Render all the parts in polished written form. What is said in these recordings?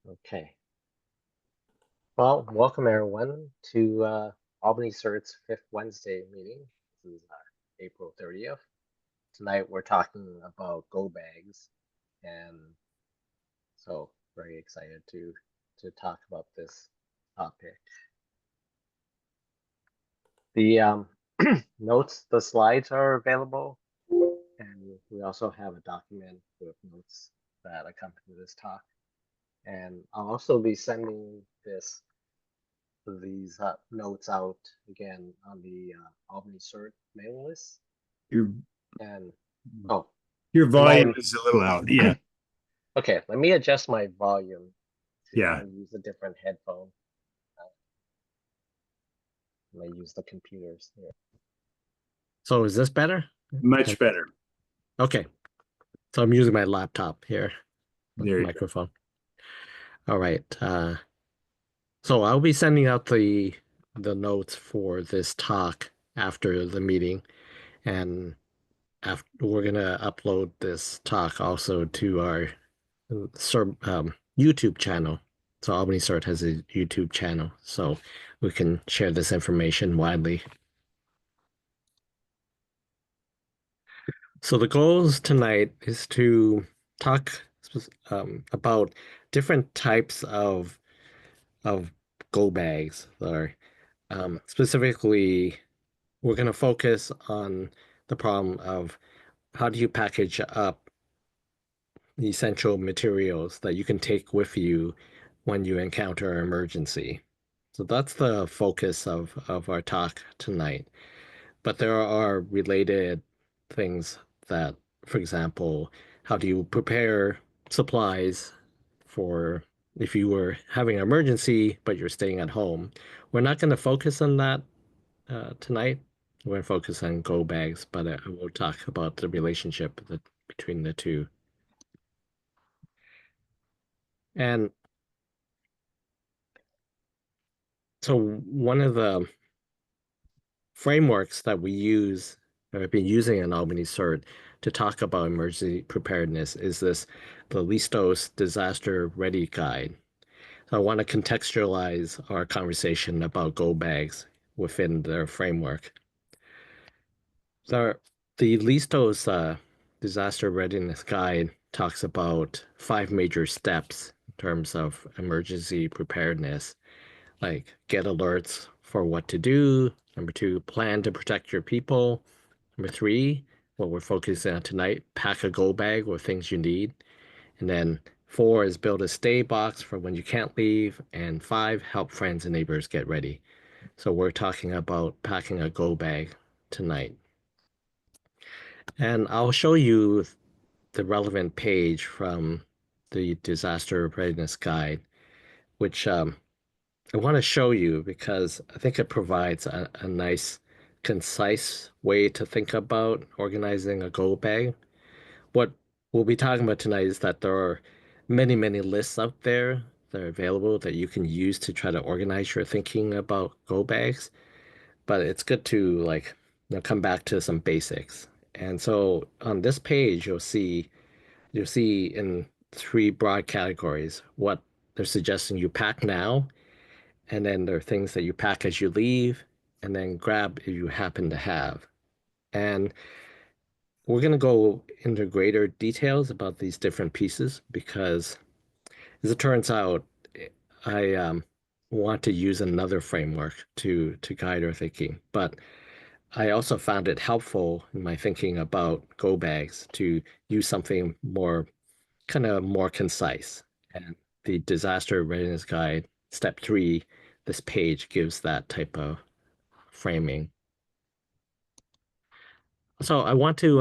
Okay. Well, welcome everyone to Albany CERT's fifth Wednesday meeting. This is April 30th. Tonight we're talking about go bags, and so very excited to talk about this topic. The notes, the slides are available, and we also have a document with notes that accompany this talk. And I'll also be sending these notes out again on the Albany CERT mailing list. Your And your volume is a little out. Yeah. Okay, let me adjust my volume to Yeah. use a different headphone. I use the computers here. So is this better? Much better. Okay. So I'm using my laptop here, There you microphone. All right. So I'll be sending out the notes for this talk after the meeting, and after we're gonna upload this talk also to our YouTube channel. So Albany CERT has a YouTube channel, so we can share this information widely. So the goals tonight is to talk about different types of go bags. Or specifically, we're going to focus on the problem of how do you package up the essential materials that you can take with you when you encounter an emergency. So that's the focus of our talk tonight. But there are related things that, for example, how do you prepare supplies for if you were having an emergency, but you're staying at home? We're not going to focus on that tonight. We're going to focus on go bags, but we'll talk about the relationship between the two. And so one of the frameworks that we use, or have been using in Albany CERT to talk about emergency preparedness is the Listos Disaster Ready Guide. So I want to contextualize our conversation about go bags within their framework. So the Listos Disaster Readiness Guide talks about 5 major steps in terms of emergency preparedness, like get alerts for what to do. Number 2, plan to protect your people. Number 3, what we're focusing on tonight, pack a go bag with things you need. And then 4 is build a stay box for when you can't leave. And 5, help friends and neighbors get ready. So we're talking about packing a go bag tonight. And I'll show you the relevant page from the Disaster Readiness Guide, which I want to show you because I think it provides a nice, concise way to think about organizing a go bag. What we'll be talking about tonight is that there are many, many lists out there that are available that you can use to try to organize your thinking about go bags. But it's good to come back to some basics. And so on this page, you'll see in 3 broad categories what they're suggesting you pack now, and then there are things that you pack as you leave, and then grab if you happen to have. And we're going to go into greater details about these different pieces because, as it turns out, I want to use another framework to guide our thinking. But I also found it helpful in my thinking about go bags to use something more more concise. And the Disaster Readiness Guide, step 3, this page gives that type of framing. So I want to,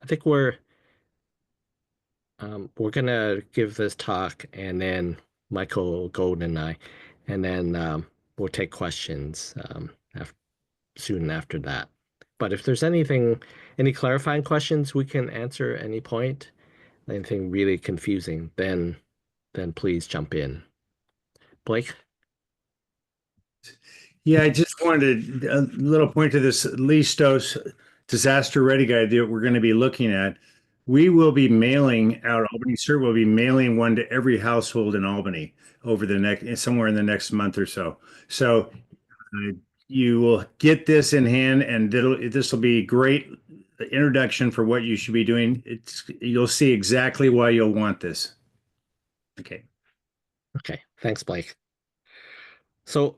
I think we're gonna give this talk, and then Michael Gold and I, and then we'll take questions soon after that. But if there's any clarifying questions we can answer at any point, anything really confusing, then please jump in. Blake? Yeah, I just wanted a little point to this Listos Disaster Ready Guide that we're going to be looking at. we will be mailing out, Albany CERT will be mailing one to every household in Albany over the next, somewhere in the next month or so. So you will get this in hand, and this will be great introduction for what you should be doing. You'll see exactly why you'll want this. Okay. Okay, thanks, Blake. So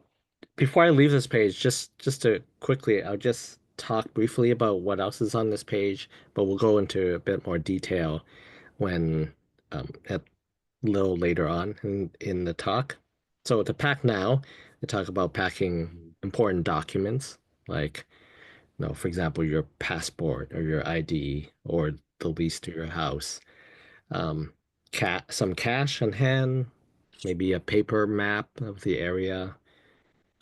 before I leave this page, just to quickly, I'll just talk briefly about what else is on this page, but we'll go into a bit more detail when at a little later on in the talk. So to pack now, we talk about packing important documents like, for example, your passport or your ID or the lease to your house. Um, some cash on hand, maybe a paper map of the area,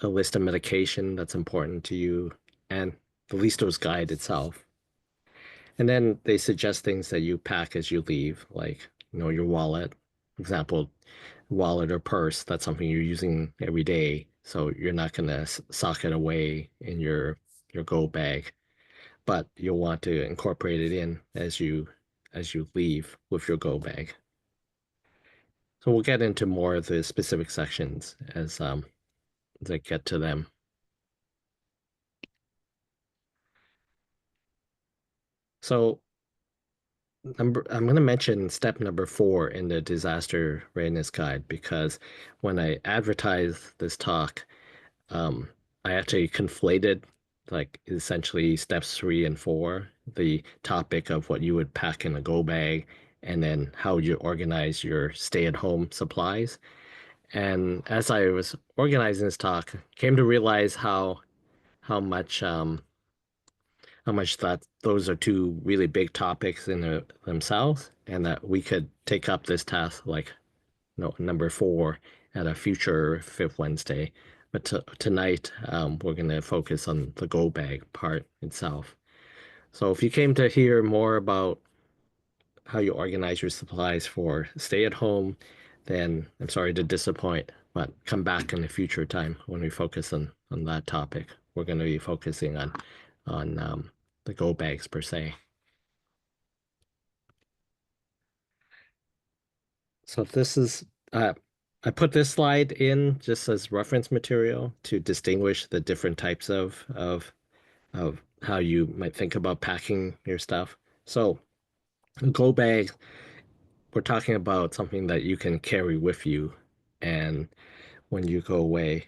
a list of medication that's important to you, and the Listo's guide itself. And then they suggest things that you pack as you leave, like, your wallet. For example, wallet or purse, that's something you're using every day. So you're not going to sock it away in your go bag, but you'll want to incorporate it in as you leave with your go bag. So we'll get into more of the specific sections as I get to them. So I'm going to mention step number 4 in the disaster readiness guide because when I advertised this talk, I actually conflated like essentially steps 3 and 4, the topic of what you would pack in a go bag and then how you organize your stay-at-home supplies. And as I was organizing this talk, came to realize how much that those are two really big topics in themselves, and that we could take up this task like number 4 at a future Fifth Wednesday. But tonight, we're going to focus on the go bag part itself. So if you came to hear more about how you organize your supplies for stay at home, then I'm sorry to disappoint, but come back in a future time when we focus on that topic. We're going to be focusing on the go bags per se. So this is I put this slide in just as reference material to distinguish the different types of how you might think about packing your stuff. So a go bag, we're talking about something that you can carry with you and when you go away,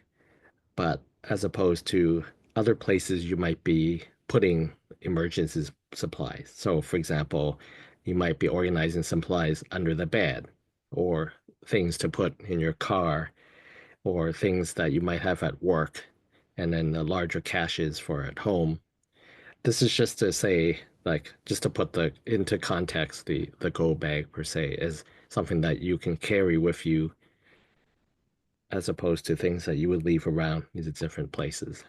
but as opposed to other places you might be putting emergency supplies. So for example, you might be organizing supplies under the bed or things to put in your car or things that you might have at work and then the larger caches for at home. This is just to say, like, just to put the into context, the go bag per se is something that you can carry with you as opposed to things that you would leave around these different places.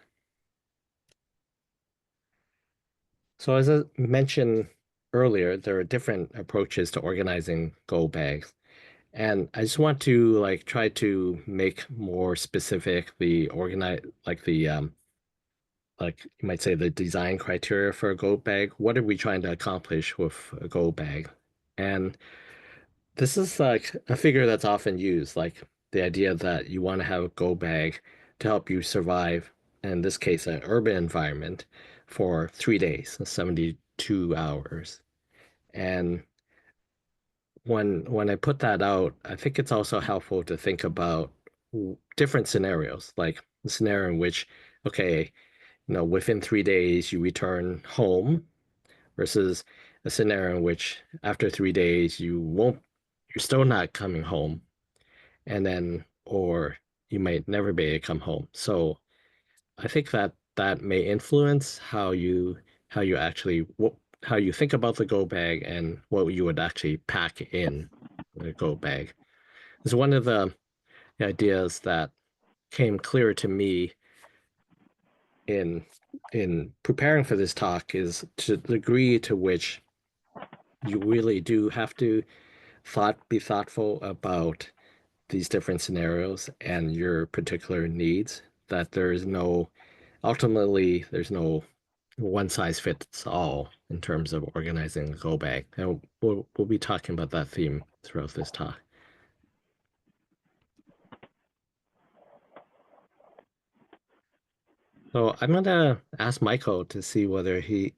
So as I mentioned earlier, there are different approaches to organizing go bags. And I just want to like try to make more specific the organize like the like you might say the design criteria for a go bag. What are we trying to accomplish with a go bag? And this is like a figure that's often used, like the idea that you want to have a go bag to help you survive, in this case, an urban environment for 3 days, 72 hours. And when I put that out, I think it's also helpful to think about different scenarios, like the scenario in which, okay, within 3 days you return home versus a scenario in which after 3 days you're still not coming home, and then or you might never be able to come home. So I think that may influence how you actually how you think about the go bag and what you would actually pack in the go bag. It's one of the ideas that came clear to me in preparing for this talk is to the degree to which you really do have to be thoughtful about these different scenarios and your particular needs, that there's no one size fits all in terms of organizing a go bag. And we'll be talking about that theme throughout this talk. So I'm gonna ask Michael to see whether he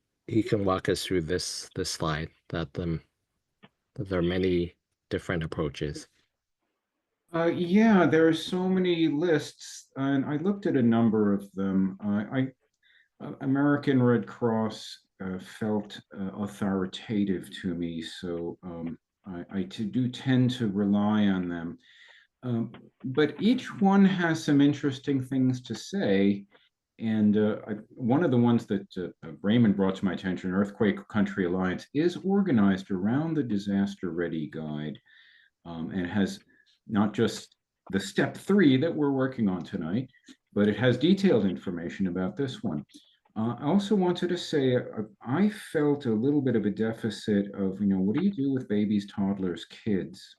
can walk us through this slide that there are many different approaches. Yeah, there are so many lists, and I looked at a number of them. American Red Cross felt authoritative to me, so I do tend to rely on them. But each one has some interesting things to say. And one of the ones that Raymond brought to my attention, Earthquake Country Alliance, is organized around the Disaster Ready Guide, and has not just the step 3 that we're working on tonight, but it has detailed information about this one. I also wanted to say I felt a little bit of a deficit of, what do you do with babies, toddlers, kids?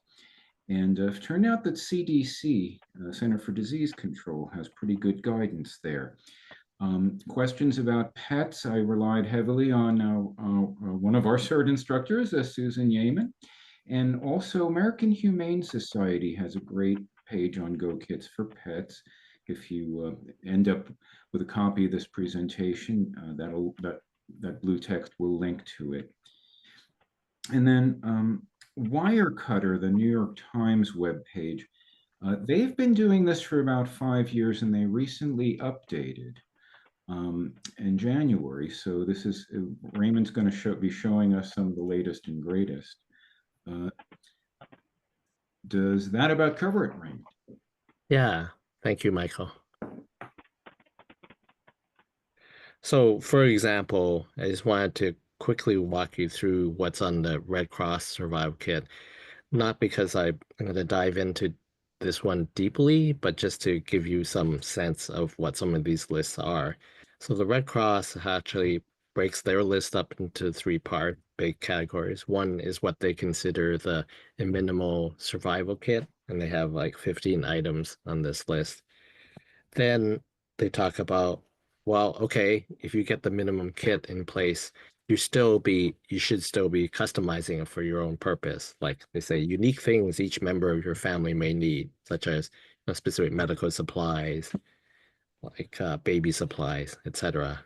And it turned out that CDC, Center for Disease Control, has pretty good guidance there. Questions about pets, I relied heavily on one of our CERT instructors, Susan Yeaman. And also American Humane Society has a great page on Go Kits for Pets. If you end up with a copy of this presentation, that blue text will link to it. And then Wirecutter, the New York Times webpage, they've been doing this for about 5 years, and they recently updated in January. So this is, Raymond's going to be showing us some of the latest and greatest. Does that about cover it, Raymond? Yeah, thank you, Michael. So, for example, I just wanted to quickly walk you through what's on the Red Cross Survival Kit. Not because I'm going to dive into this one deeply, but just to give you some sense of what some of these lists are. So the Red Cross actually breaks their list up into 3 big categories. One is what they consider the minimal survival kit, and they have like 15 items on this list. Then they talk about, well, okay, if you get the minimum kit in place, you should still be customizing it for your own purpose. Like they say, unique things each member of your family may need, such as specific medical supplies, like baby supplies, etc.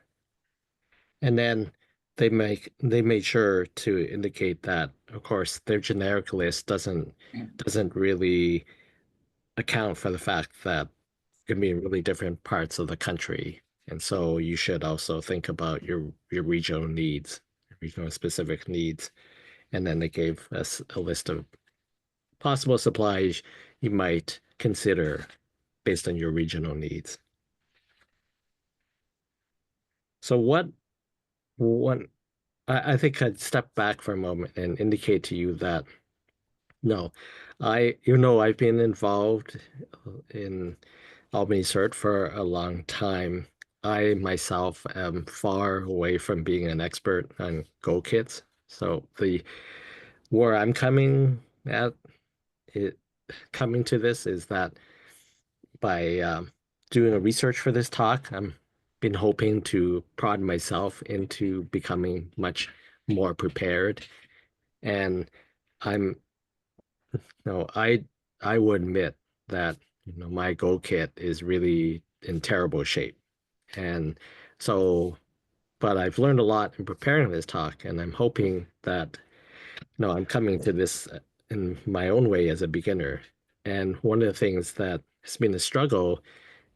And then they made sure to indicate that, of course, their generic list doesn't really account for the fact that can be in really different parts of the country. And so you should also think about your regional needs, regional specific needs. And then they gave us a list of possible supplies you might consider based on your regional needs. So I think I'd step back for a moment and indicate to you that no, I've been involved in Albany CERT for a long time. I myself am far away from being an expert on Go kits. So where I'm coming to this is that by doing a research for this talk, I'm been hoping to prod myself into becoming much more prepared. And I'm, I would admit that my Go kit is really in terrible shape. And so, but I've learned a lot in preparing this talk, and I'm hoping that I'm coming to this in my own way as a beginner. And one of the things that has been a struggle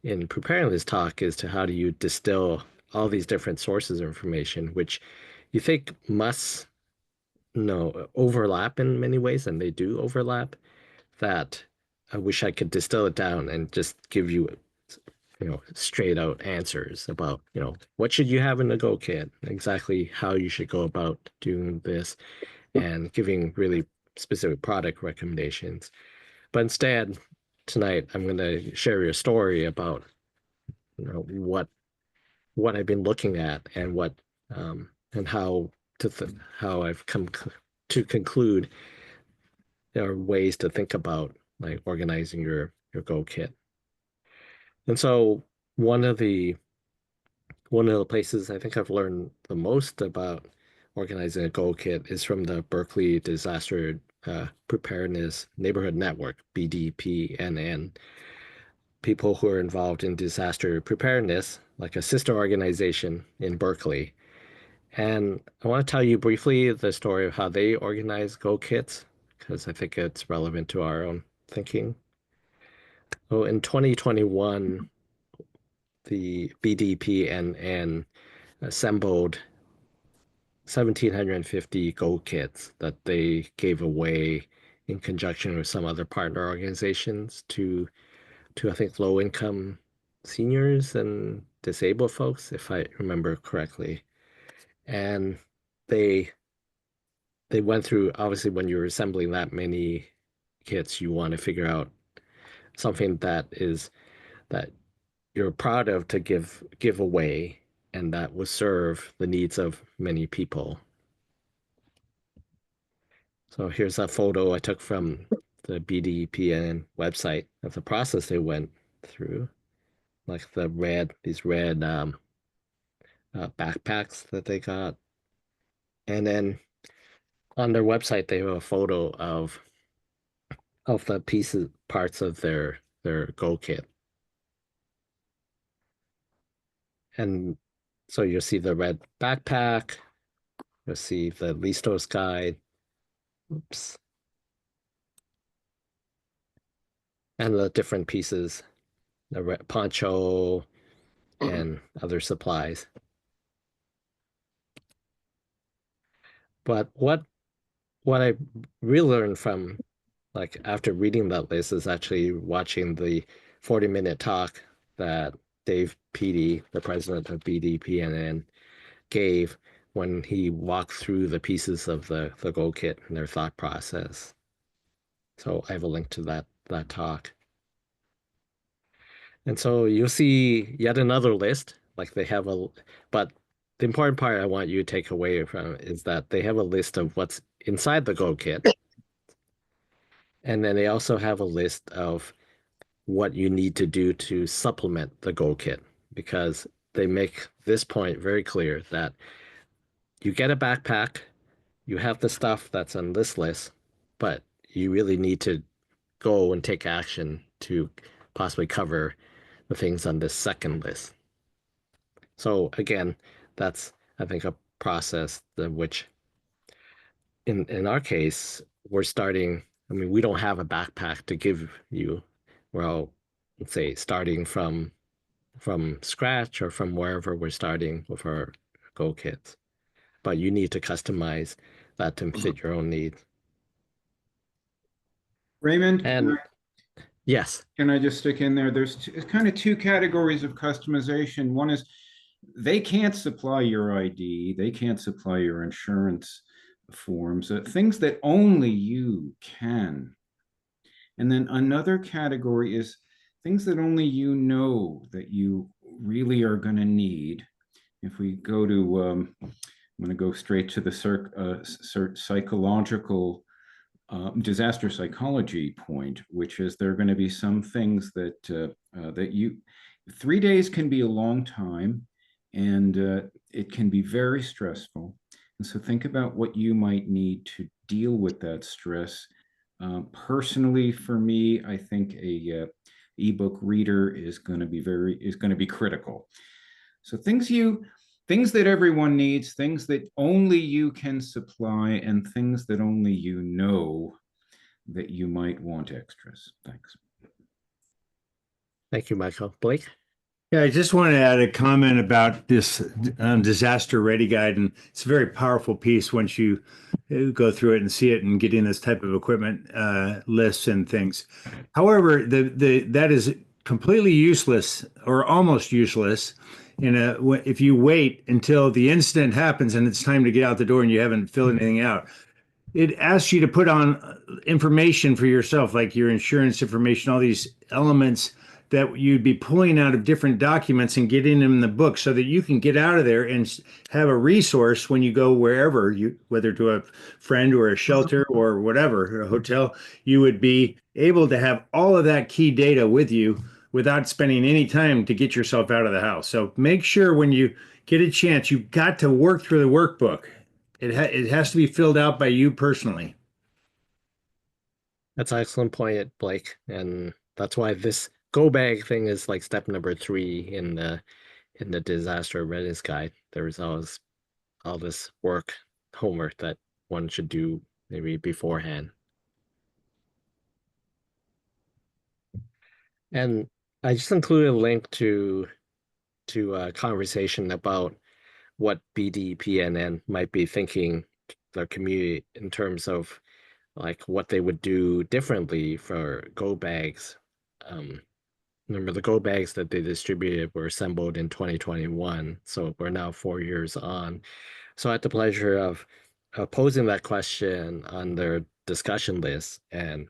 in preparing this talk is to how do you distill all these different sources of information, which you think must overlap in many ways, and they do overlap, that I wish I could distill it down and just give you straight out answers about, what should you have in the Go kit, exactly how you should go about doing this, and giving really specific product recommendations. But instead, tonight, I'm going to share your story about, what I've been looking at and and how I've come to conclude there are ways to think about like organizing your Go kit. And so one of the one of the places I think I've learned the most about organizing a Go kit is from the Berkeley Disaster Preparedness Neighborhood Network, BDPNN. People who are involved in disaster preparedness, like a sister organization in Berkeley. And I want to tell you briefly the story of how they organize Go kits, because I think it's relevant to our own thinking. So in 2021, the BDPNN assembled 1,750 Go kits that they gave away in conjunction with some other partner organizations to I think low income seniors and disabled folks, if I remember correctly. And they they went through, obviously when you're assembling that many kits, you want to figure out something that you're proud of to give away and that will serve the needs of many people. So here's a photo I took from the BDPN website of the process they went through, like these red backpacks that they got. And then on their website, they have a photo of the parts of their Go kit. And so you'll see the red backpack, you'll see the Listos guide, oops, and the different pieces, the red poncho and other supplies. But what I really learned from, like, after reading that list is actually watching the 40-minute talk that Dave Peaty, the president of BDPNN, gave when he walked through the pieces of the Go kit and their thought process. So I have a link to that talk. And so you'll see yet another list, like they have but the important part I want you to take away from is that they have a list of what's inside the Go kit. And then they also have a list of what you need to do to supplement the Go kit, because they make this point very clear that you get a backpack, you have the stuff that's on this list, but you really need to go and take action to possibly cover the things on this second list. So again, that's, I think, a process which in our case, we're starting, I mean, we don't have a backpack to give you. Well, let's say starting from scratch or from wherever we're starting with our Go kits. But you need to customize that to fit your own needs. Raymond, And yes. can I just stick in there? There's kind of two categories of customization. One is they can't supply your ID, they can't supply your insurance forms, things that only you can. And then another category is things that only you know that you really are going to need. If we go to, I'm going to go straight to the CERT psychological disaster psychology point, which is there are going to be some things that that you 3 days can be a long time, and it can be very stressful. And so think about what you might need to deal with that stress. Personally, for me, I think a ebook reader is going to be critical. So things that everyone needs, things that only you can supply, and things that only you know that you might want extras. Thanks. Thank you, Michael. Blake? Yeah, I just want to add a comment about this disaster ready guide, and it's a very powerful piece once you go through it and see it and getting this type of equipment lists and things. However, that is completely useless or almost useless if you wait until the incident happens and it's time to get out the door and you haven't filled anything out. It asks you to put on information for yourself, like your insurance information, all these elements that you'd be pulling out of different documents and getting them in the book so that you can get out of there and have a resource when you go wherever you, whether to a friend or a shelter or whatever, or a hotel, you would be able to have all of that key data with you without spending any time to get yourself out of the house. So make sure when you get a chance, you've got to work through the workbook. It has to be filled out by you personally. That's an excellent point, Blake. And that's why this go bag thing is like step number 3 in the disaster readiness guide. There's always all this work, homework that one should do maybe beforehand. And I just included a link to a conversation about what BDPNN might be thinking their community in terms of like what they would do differently for go bags. Remember the go bags that they distributed were assembled in 2021, so we're now 4 years on. So I had the pleasure of posing that question on their discussion list, and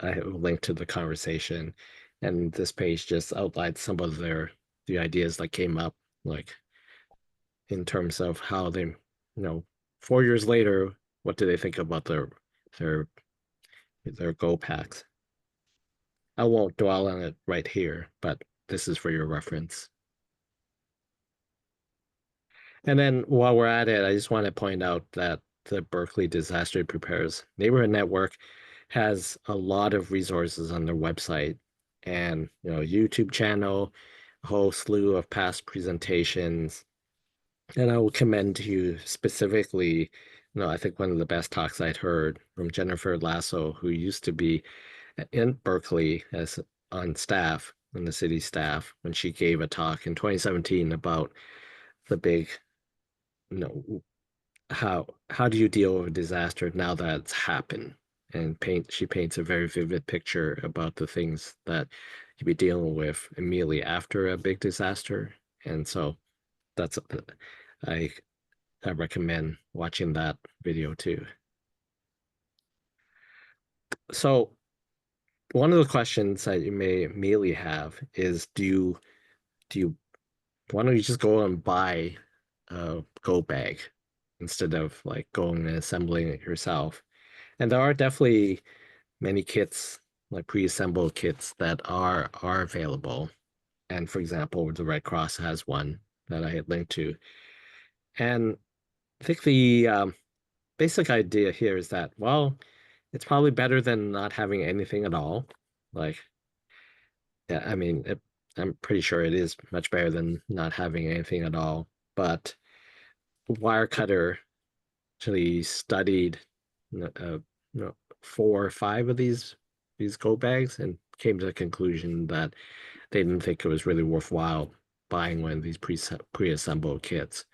I have a link to the conversation. And this page just outlines some of the ideas that came up, like in terms of how they, 4 years later, what do they think about their their Go packs? I won't dwell on it right here, but this is for your reference. And then while we're at it, I just want to point out that the Berkeley Disaster Preparedness Neighborhood Network has a lot of resources on their website and YouTube channel, a whole slew of past presentations. And I will commend to you specifically, I think one of the best talks I'd heard from Jennifer Lasso, who used to be in Berkeley as on staff, on the city staff, when she gave a talk in 2017 about the big, how do you deal with a disaster now that it's happened? And she paints a very vivid picture about the things that you'd be dealing with immediately after a big disaster. And so that's I recommend watching that video too. So one of the questions that you may immediately have is, why don't you just go and buy a go bag instead of like going and assembling it yourself? And there are definitely many kits, like pre-assembled kits that are available. And for example, the Red Cross has one that I had linked to. And I think the basic idea here is that, well, it's probably better than not having anything at all. Like, yeah, I mean, I'm pretty sure it is much better than not having anything at all. But Wirecutter actually studied, 4 or 5 of these go bags and came to the conclusion that they didn't think it was really worthwhile buying one of these pre-assembled kits.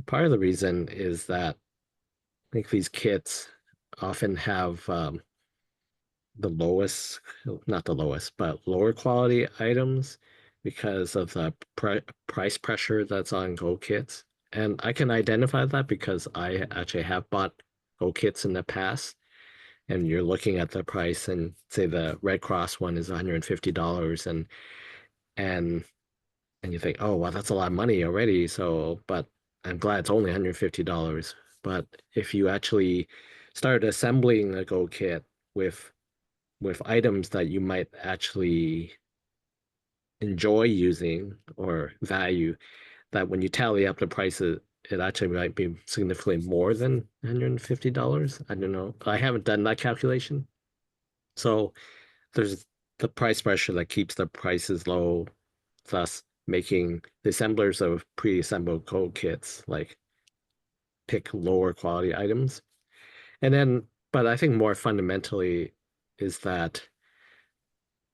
Part of the reason is that I think these kits often have the lowest, not the lowest, but lower quality items because of the price pressure that's on Go kits. And I can identify that because I actually have bought Go kits in the past. And you're looking at the price and say the Red Cross one is $150 and you think, oh well, that's a lot of money already. So, but I'm glad it's only $150. But if you actually start assembling a Go kit with items that you might actually enjoy using or value, that when you tally up the prices, it actually might be significantly more than $150. I don't know. I haven't done that calculation. So there's the price pressure that keeps the prices low, thus making the assemblers of pre-assembled code kits like pick lower quality items. And then, but I think more fundamentally is that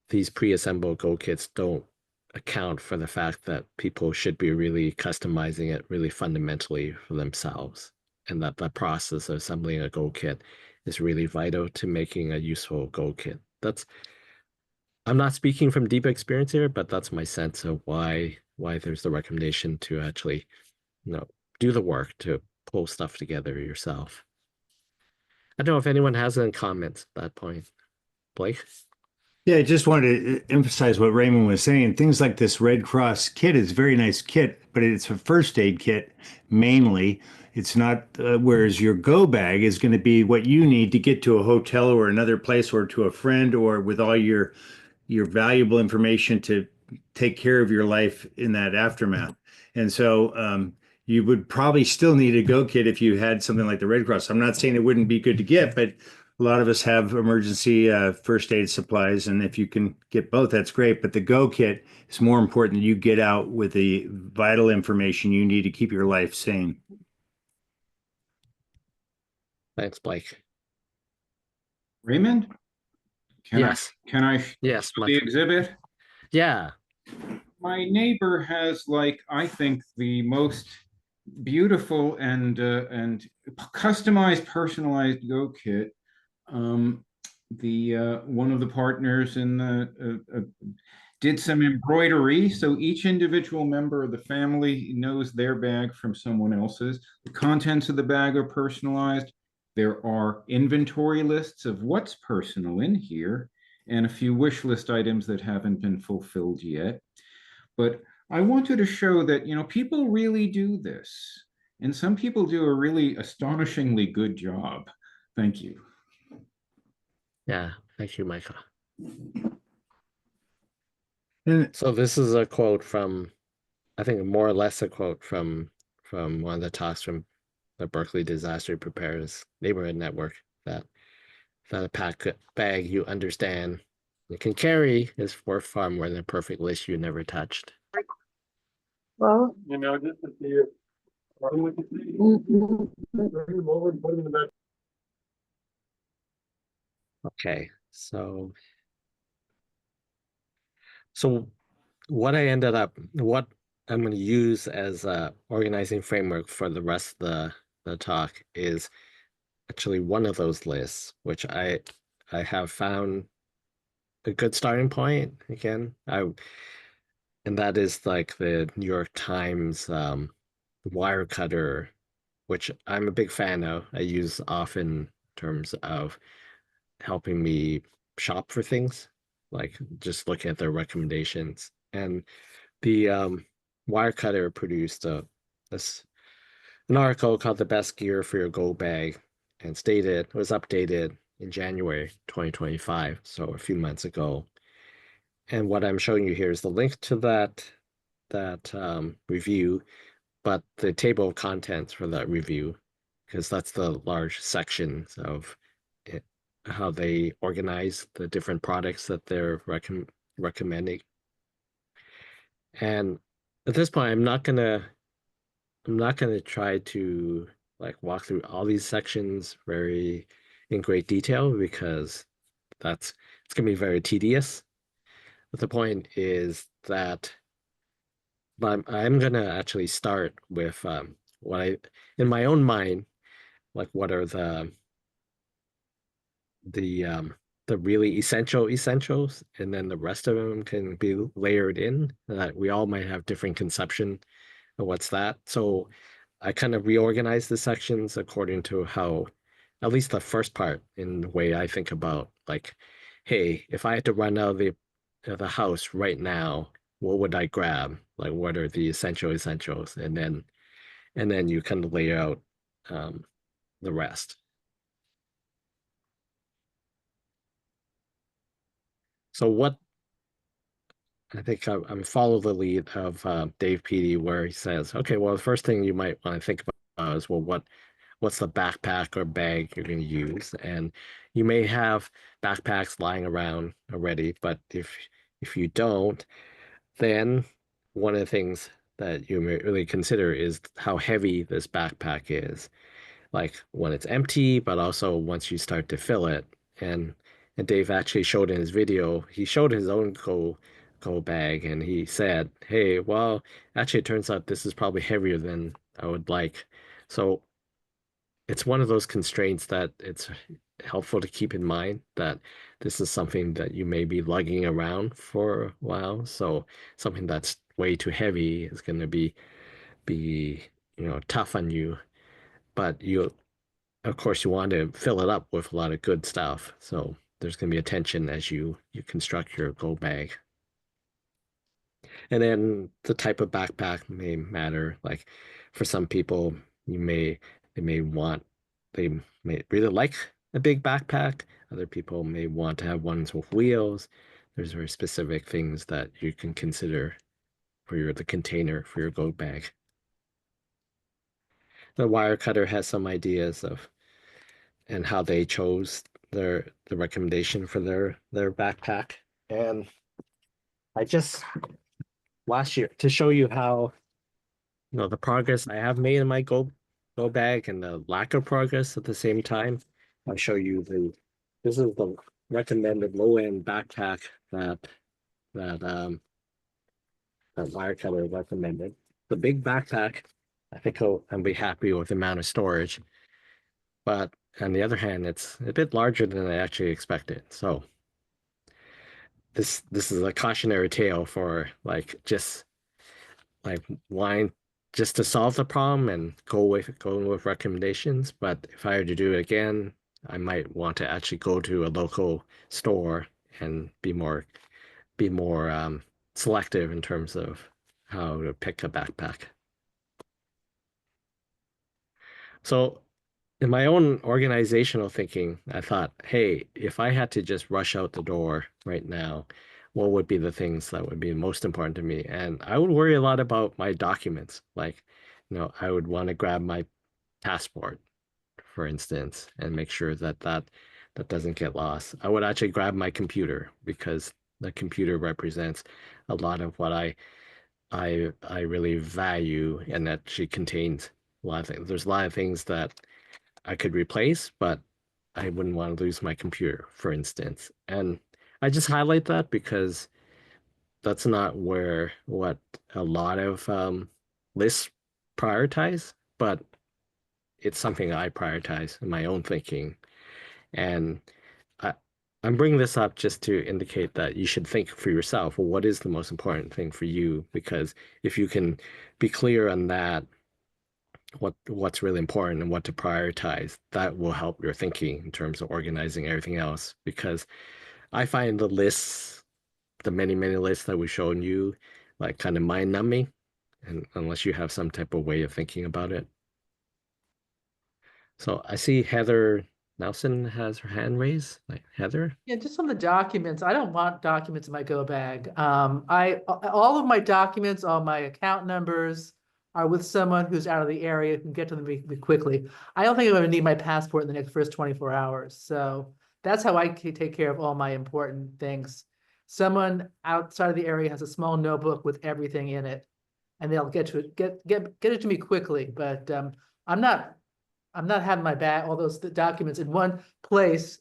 these pre-assembled Go kits don't account for the fact that people should be really customizing it really fundamentally for themselves, and that the process of assembling a Go kit is really vital to making a useful Go kit. I'm not speaking from deep experience here, but that's my sense of why there's the recommendation to actually, do the work to pull stuff together yourself. I don't know if anyone has any comments at that point. Blake? Yeah, I just wanted to emphasize what Raymond was saying. Things like this Red Cross kit is a very nice kit, but it's a first aid kit mainly. It's not, whereas your go bag is going to be what you need to get to a hotel or another place or to a friend or with all your your valuable information to take care of your life in that aftermath. And so you would probably still need a Go kit if you had something like the Red Cross. I'm not saying it wouldn't be good to get, but a lot of us have emergency first aid supplies, and if you can get both, that's great. But the Go kit is more important that you get out with the vital information you need to keep your life sane. Thanks, Blake. Raymond, Yes. Can I show Yes, the exhibit? Yeah. My neighbor has, like, I think, the most beautiful and customized, personalized Go kit. The one of the partners in the did some embroidery, so each individual member of the family knows their bag from someone else's. The contents of the bag are personalized. There are inventory lists of what's personal in here, and a few wish list items that haven't been fulfilled yet. But I wanted to show that, you know, people really do this, and some people do a really astonishingly good job. Thank you. Yeah. Thank you, Michael. And So this is a quote from, I think more or less a quote from one of the talks from the Berkeley Disaster Preparedness Neighborhood Network, that a bag you understand you can carry is worth far more than a perfect list you never touched. Well, You know, just to see it. Bring them over and put them in the back. Okay, so what I'm going to use as a organizing framework for the rest of the talk is actually one of those lists, which I have found a good starting point again. And that is like the New York Times wire cutter, which I'm a big fan of. I use often in terms of helping me shop for things, like just looking at their recommendations. And the Wirecutter produced an article called "The Best Gear for Your Go Bag," and it was updated in January 2025, so a few months ago. And what I'm showing you here is the link to that review, but the table of contents for that review, because that's the large sections of it, how they organize the different products that they're recommending. And at this point, I'm not gonna try to like walk through all these sections very in great detail, because it's gonna be very tedious. But the point is that I'm gonna actually start with what in my own mind, like what are the the really essential essentials, and then the rest of them can be layered in. That we all might have different conception of what's that. So I kind of reorganize the sections according to how, at least the first part, in the way I think about, like, hey, if I had to run out of the house right now, what would I grab? Like, what are the essentials? And then you kind of lay out the rest. So what I think I'm follow the lead of Dave Peaty, where he says, okay, well, the first thing you might want to think about is, well, what's the backpack or bag you're going to use? And you may have backpacks lying around already, but if you don't, then one of the things that you may really consider is how heavy this backpack is, like when it's empty, but also once you start to fill it. And Dave actually showed in his video, he showed his own go bag, and he said, hey, well, actually it turns out this is probably heavier than I would like. So it's one of those constraints that it's helpful to keep in mind, that this is something that you may be lugging around for a while. So something that's way too heavy is going to be tough on you. But of course, you want to fill it up with a lot of good stuff. So there's going to be a tension as you construct your go bag. And then the type of backpack may matter. Like for some people, they may really like a big backpack. Other people may want to have ones with wheels. There's very specific things that you can consider for the container for your go bag. The wire cutter has some ideas of and how they chose the recommendation for their backpack. And I just last year to show you how the progress I have made in my go bag and the lack of progress at the same time. I'll show you this is the recommended low end backpack that that Wirecutter recommended. The big backpack, I think I'll be happy with the amount of storage, but on the other hand, it's a bit larger than I actually expected. So this is a cautionary tale for just like wanting just to solve the problem and going with recommendations. But if I were to do it again, I might want to actually go to a local store and be more selective in terms of how to pick a backpack. So in my own organizational thinking, I thought, hey, if I had to just rush out the door right now, what would be the things that would be most important to me? And I would worry a lot about my documents. I would want to grab my passport, for instance, and make sure that doesn't get lost. I would actually grab my computer because the computer represents a lot of what I really value, and that she contains a lot of things. There's a lot of things that I could replace, but I wouldn't want to lose my computer, for instance. And I just highlight that because that's not what a lot of lists prioritize, but it's something I prioritize in my own thinking. And I, I'm bringing this up just to indicate that you should think for yourself, well, what is the most important thing for you? Because if you can be clear on that, what's really important and what to prioritize, that will help your thinking in terms of organizing everything else. Because I find the many lists that we've shown you, like kind of mind numbing, and unless you have some type of way of thinking about it. So I see Heather Nelson has her hand raised. Like Heather? Yeah, just on the documents, I don't want documents in my go bag. All of my documents, all my account numbers are with someone who's out of the area who can get to them quickly. I don't think I'm gonna need my passport in the next first 24 hours. So that's how I take care of all my important things. Someone outside of the area has a small notebook with everything in it, and they'll get it to me quickly. But I'm not having my bag, all those documents in one place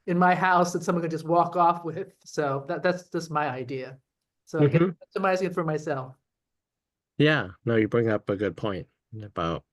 in my house that someone can just walk off with. So that's just my idea. So I get customizing it for myself. Yeah, no, you bring up a good point about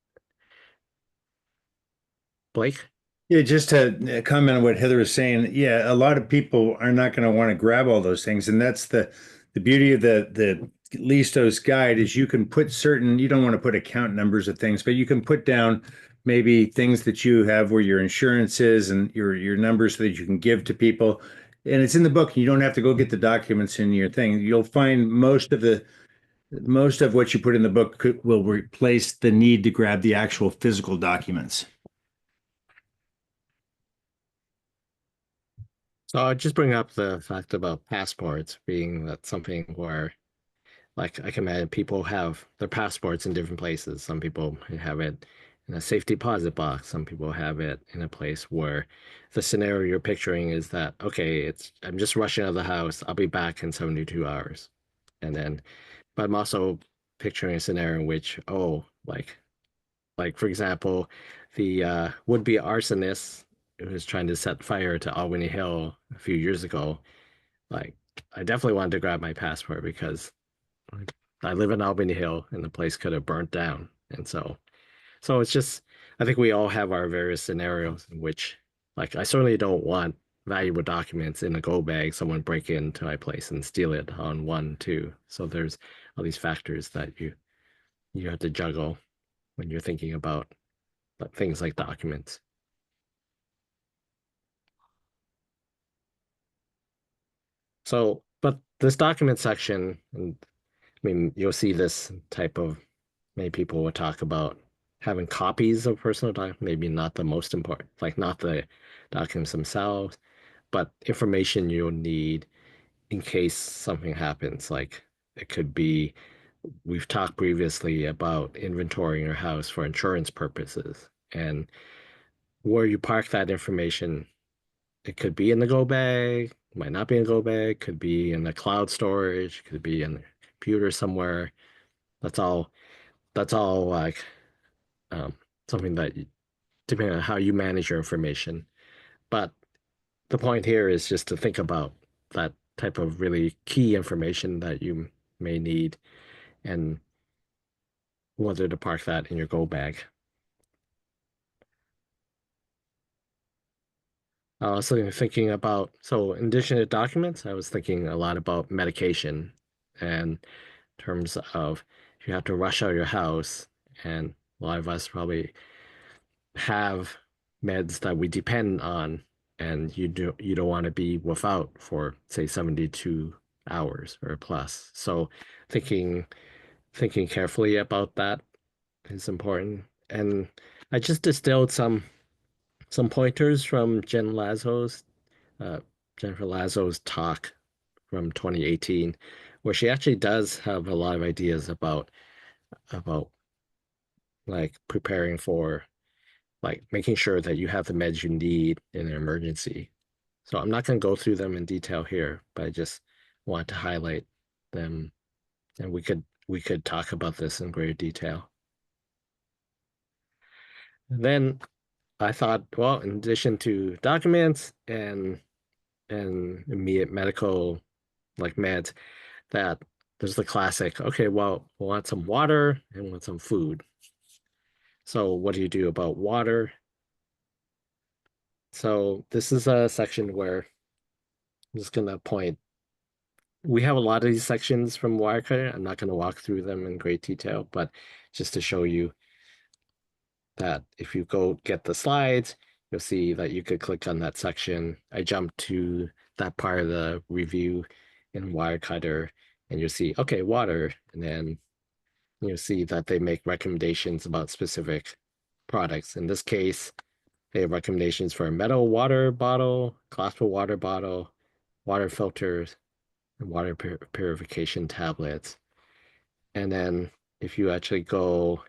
Blake. Yeah, just to comment on what Heather was saying. Yeah, a lot of people are not going to want to grab all those things, and that's the beauty of the Listos guide is you can put you don't want to put account numbers of things, but you can put down maybe things that you have where your insurance is and your numbers so that you can give to people. And it's in the book. You don't have to go get the documents in your thing. You'll find most of what you put in the book will replace the need to grab the actual physical documents. So I'll just bring up the fact about passports being that something where, like, I can imagine people have their passports in different places. Some people have it in a safe deposit box. Some people have it in a place where the scenario you're picturing is that, okay, I'm just rushing out of the house. I'll be back in 72 hours. But I'm also picturing a scenario in which, like for example, the would-be arsonist who was trying to set fire to Albany Hill a few years ago. Like, I definitely wanted to grab my passport because I live in Albany Hill and the place could have burnt down. And so it's just, I think we all have our various scenarios in which, like, I certainly don't want valuable documents in a go bag, someone break into my place and steal it on one, too. So there's all these factors that you have to juggle when you're thinking about things like documents. So, but this document section, and I mean, you'll see this type of, many people will talk about having copies of personal documents, maybe not the most important, like not the documents themselves, but information you'll need in case something happens. Like it could be, we've talked previously about inventorying your house for insurance purposes, and where you park that information, it could be in the go bag, might not be in the go bag, could be in the cloud storage, could be in the computer somewhere. That's all. That's all like um, something that depending on how you manage your information. But the point here is just to think about that type of really key information that you may need and whether to park that in your go bag. I was thinking about, so in addition to documents, I was thinking a lot about medication and in terms of if you have to rush out of your house, and a lot of us probably have meds that we depend on, and you don't want to be without for say 72 hours or plus. So thinking thinking carefully about that is important. And I just distilled some pointers from uh, Jennifer Lazo's talk from 2018, where she actually does have a lot of ideas about like preparing for like making sure that you have the meds you need in an emergency. So I'm not going to go through them in detail here, but I just want to highlight them, and we could talk about this in greater detail. And then I thought, well, in addition to documents and immediate medical like meds, that there's the classic, okay, well, we want some water and we want some food. So what do you do about water? So this is a section where I'm just gonna point. We have a lot of these sections from Wirecutter. I'm not gonna walk through them in great detail, but just to show you that if you go get the slides, you'll see that you could click on that section. I jumped to that part of the review in Wirecutter, and you'll see, okay, water, and then you'll see that they make recommendations about specific products. In this case, they have recommendations for a metal water bottle, collapsible water bottle, water filters, and water purification tablets. And then if you actually go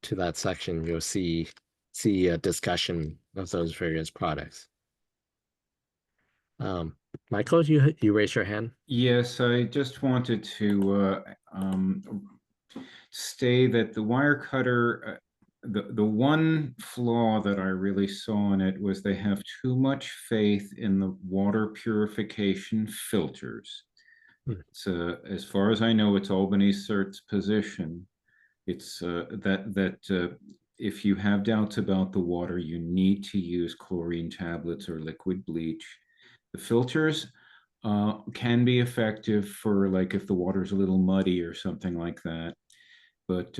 to that section, you'll see a discussion of those various products. Michael, you raise your hand. Yes, I just wanted to say that the Wirecutter, the one flaw that I really saw in it was they have too much faith in the water purification filters. So as far as I know, it's Albany CERT's position. It's that if you have doubts about the water, you need to use chlorine tablets or liquid bleach. The filters can be effective for like if the water's a little muddy or something like that. But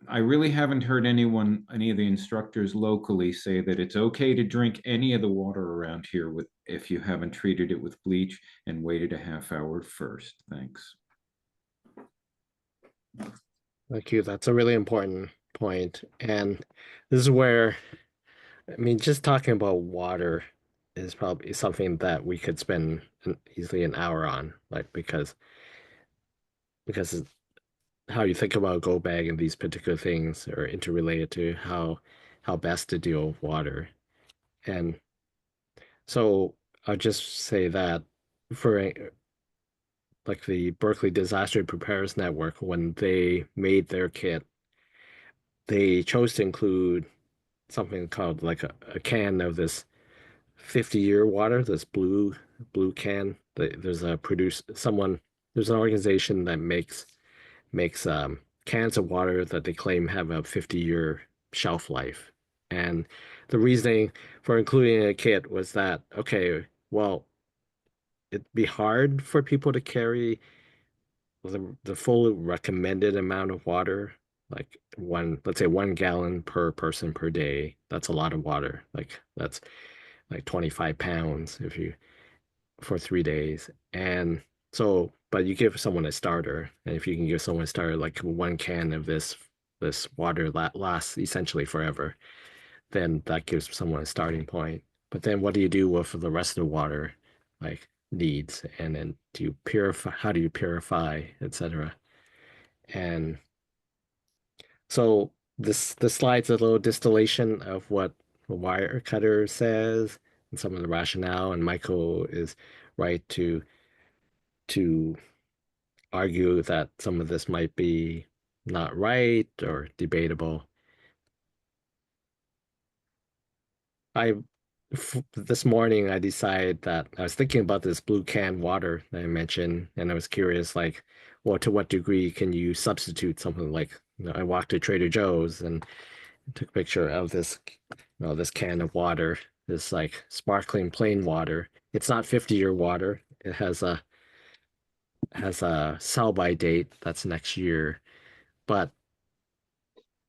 I really haven't heard any of the instructors locally say that it's okay to drink any of the water around here if you haven't treated it with bleach and waited a half hour first. Thanks. Thank you. That's a really important point. And this is where, I mean, just talking about water is probably something that we could spend easily an hour on, like because how you think about go bag and these particular things are interrelated to how best to deal with water. And so I'll just say that for like the Berkeley Disaster Preparedness Network, when they made their kit, they chose to include something called like a can of this 50-year water, this blue can. There's there's an organization that makes cans of water that they claim have a 50-year shelf life. And the reasoning for including a kit was that, okay, well, it'd be hard for people to carry the full recommended amount of water, like let's say 1 gallon per person per day. That's a lot of water. Like that's like 25 pounds if you for 3 days. And so, but you give someone a starter, and if you can give someone a starter, like 1 can of this water lasts essentially forever, then that gives someone a starting point. But then what do you do with the rest of the water? like needs, and then do you purify, how do you purify, etc. And so this slide's a little distillation of what the wire cutter says and some of the rationale, and Michael is right to argue that some of this might be not right or debatable. This morning I decided that I was thinking about this blue can water that I mentioned, and I was curious, like, well, to what degree can you substitute something like, I walked to Trader Joe's and took a picture of this, this can of water, this like sparkling plain water. It's not 50-year water. It has a sell-by date that's next year, but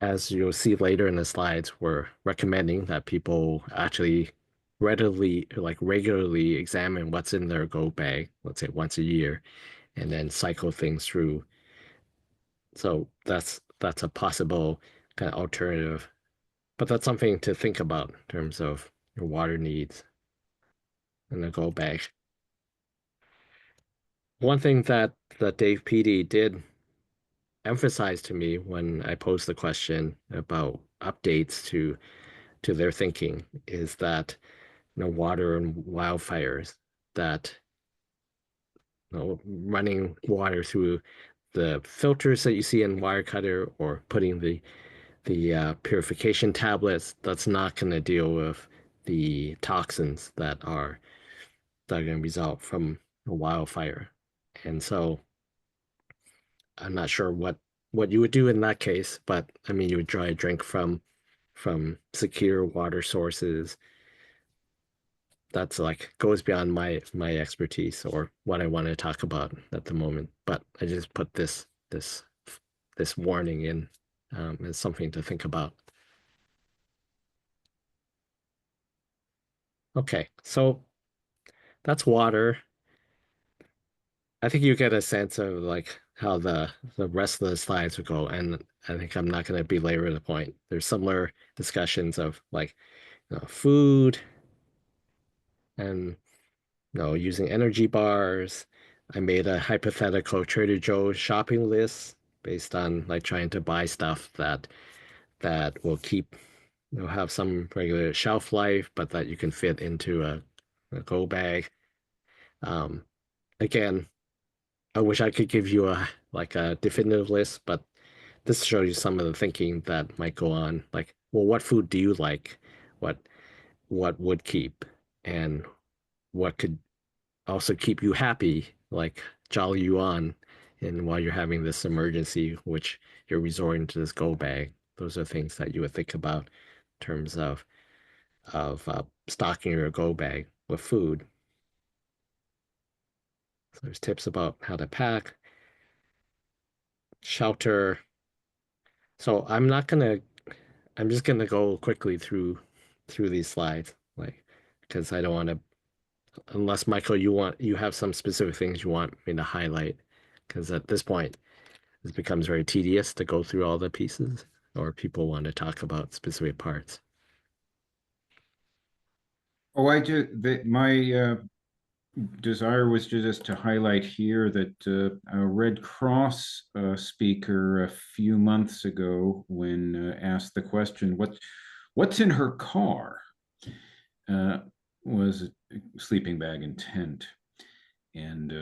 as you'll see later in the slides, we're recommending that people actually regularly examine what's in their go bag, let's say once a year, and then cycle things through. So that's a possible kind of alternative, but that's something to think about in terms of your water needs in the go bag. One thing that Dave PD did emphasize to me when I posed the question about updates to their thinking is that water and wildfires, that running water through the filters that you see in Wirecutter or putting the purification tablets, that's not going to deal with the toxins that are going to result from a wildfire. And so I'm not sure what you would do in that case, but I mean, you would try to drink from secure water sources. That's like goes beyond my expertise or what I want to talk about at the moment. But I just put this warning in as something to think about. Okay, so that's water. I think you get a sense of like how the rest of the slides would go, and I think I'm not going to belabor the point. There's similar discussions of like food and using energy bars. I made a hypothetical Trader Joe's shopping list based on like trying to buy stuff that will keep have some regular shelf life, but that you can fit into a go bag. Again, I wish I could give you a definitive list, but this shows you some of the thinking that might go on. Like, well, what food do you like? What would keep, and what could also keep you happy, like jolly you on, and while you're having this emergency, which you're resorting to this go bag. Those are things that you would think about in terms of stocking your go bag with food. So there's tips about how to pack, shelter. So I'm just gonna go quickly through these slides, like because I don't want to, unless Michael, you have some specific things you want me to highlight, because at this point it becomes very tedious to go through all the pieces, or people want to talk about specific parts. Oh, my desire was just to highlight here that a Red Cross speaker a few months ago, when asked the question, what's in her car, was a sleeping bag and tent. And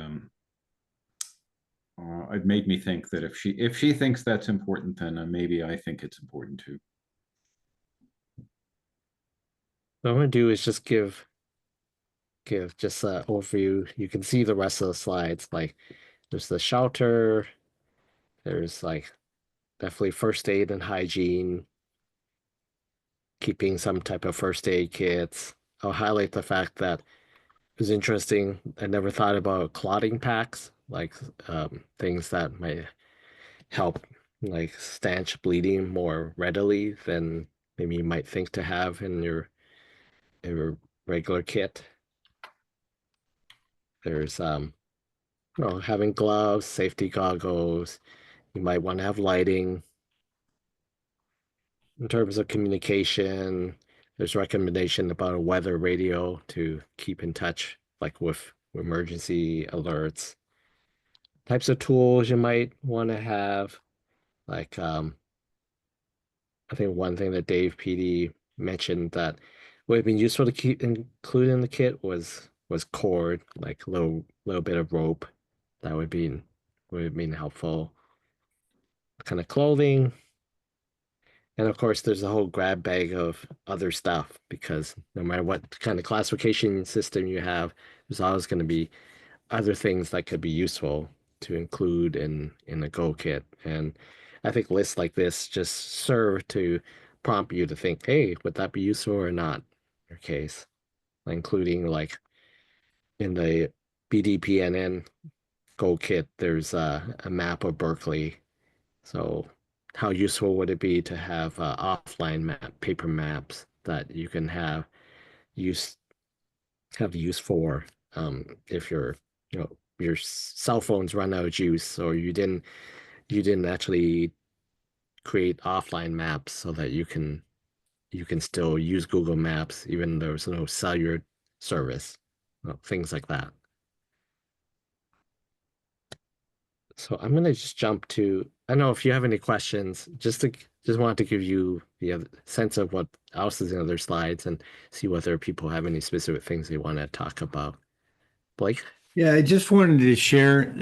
it made me think that if she thinks that's important, then maybe I think it's important too. What I'm gonna do is just give just an overview. You can see the rest of the slides. Like there's the shelter, there's like definitely first aid and hygiene, keeping some type of first aid kits. I'll highlight the fact that it was interesting. I never thought about clotting packs, like things that might help like stanch bleeding more readily than maybe you might think to have in your regular kit. There's having gloves, safety goggles. You might want to have lighting. In terms of communication, there's recommendation about a weather radio to keep in touch like with emergency alerts, types of tools you might want to have. Like I think one thing that Dave PD mentioned that would have been useful to keep include in the kit was cord, like little bit of rope. That would have been helpful. Kind of clothing, and of course, there's a whole grab bag of other stuff because no matter what kind of classification system you have, there's always going to be other things that could be useful to include in a Go kit. And I think lists like this just serve to prompt you to think, hey, would that be useful or not in your case? Including like in the BDPNN Go kit, there's a map of Berkeley. So how useful would it be to have offline paper maps that you can use use for if your cell phones run out of juice or you didn't actually create offline maps so that you can still use Google Maps even though there's no cellular service, things like that. So I'm gonna just jump to, I don't know if you have any questions, just wanted to give you the sense of what else is in other slides and see whether people have any specific things they want to talk about. Blake? Yeah, I just wanted to share.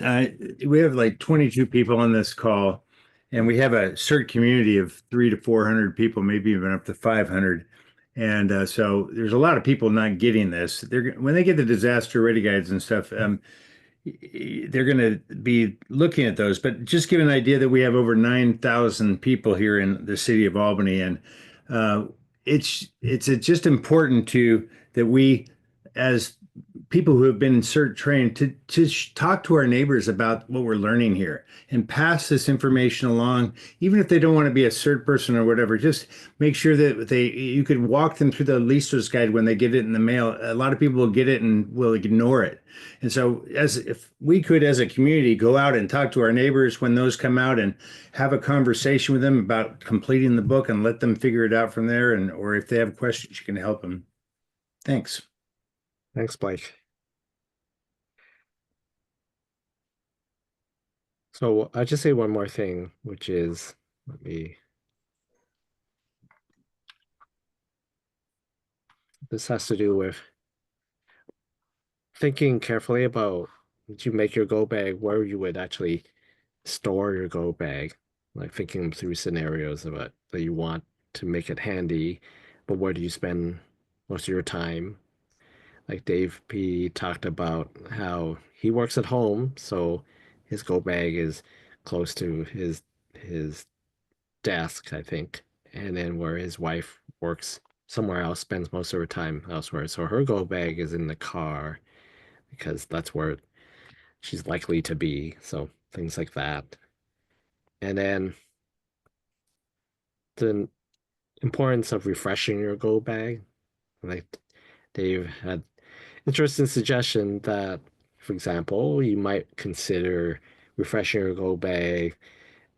We have like 22 people on this call, and we have a CERT community of 300 to 400 people, maybe even up to 500. And so there's a lot of people not getting this. When they get the disaster ready guides and stuff, they're going to be looking at those. But just give an idea that we have over 9,000 people here in the city of Albany, and it's just important that we, as people who have been CERT trained, to talk to our neighbors about what we're learning here and pass this information along, even if they don't want to be a CERT person or whatever. Just make sure that you could walk them through the Lisa's guide when they get it in the mail. A lot of people will get it and will ignore it. And so if we could, as a community, go out and talk to our neighbors when those come out and have a conversation with them about completing the book and let them figure it out from there. Or if they have questions, you can help them. Thanks. Thanks, Blake. So I'll just say one more thing, which is, this has to do with thinking carefully about, would you make your go bag where you would actually store your go bag, like thinking through scenarios of it that you want to make it handy, but where do you spend most of your time? Like Dave P talked about how he works at home, so his go bag is close to his desk, I think, and then where his wife works somewhere else, spends most of her time elsewhere. So her go bag is in the car because that's where she's likely to be. So things like that. And then the importance of refreshing your go bag. Like Dave had interesting suggestion that, for example, you might consider refreshing your go bag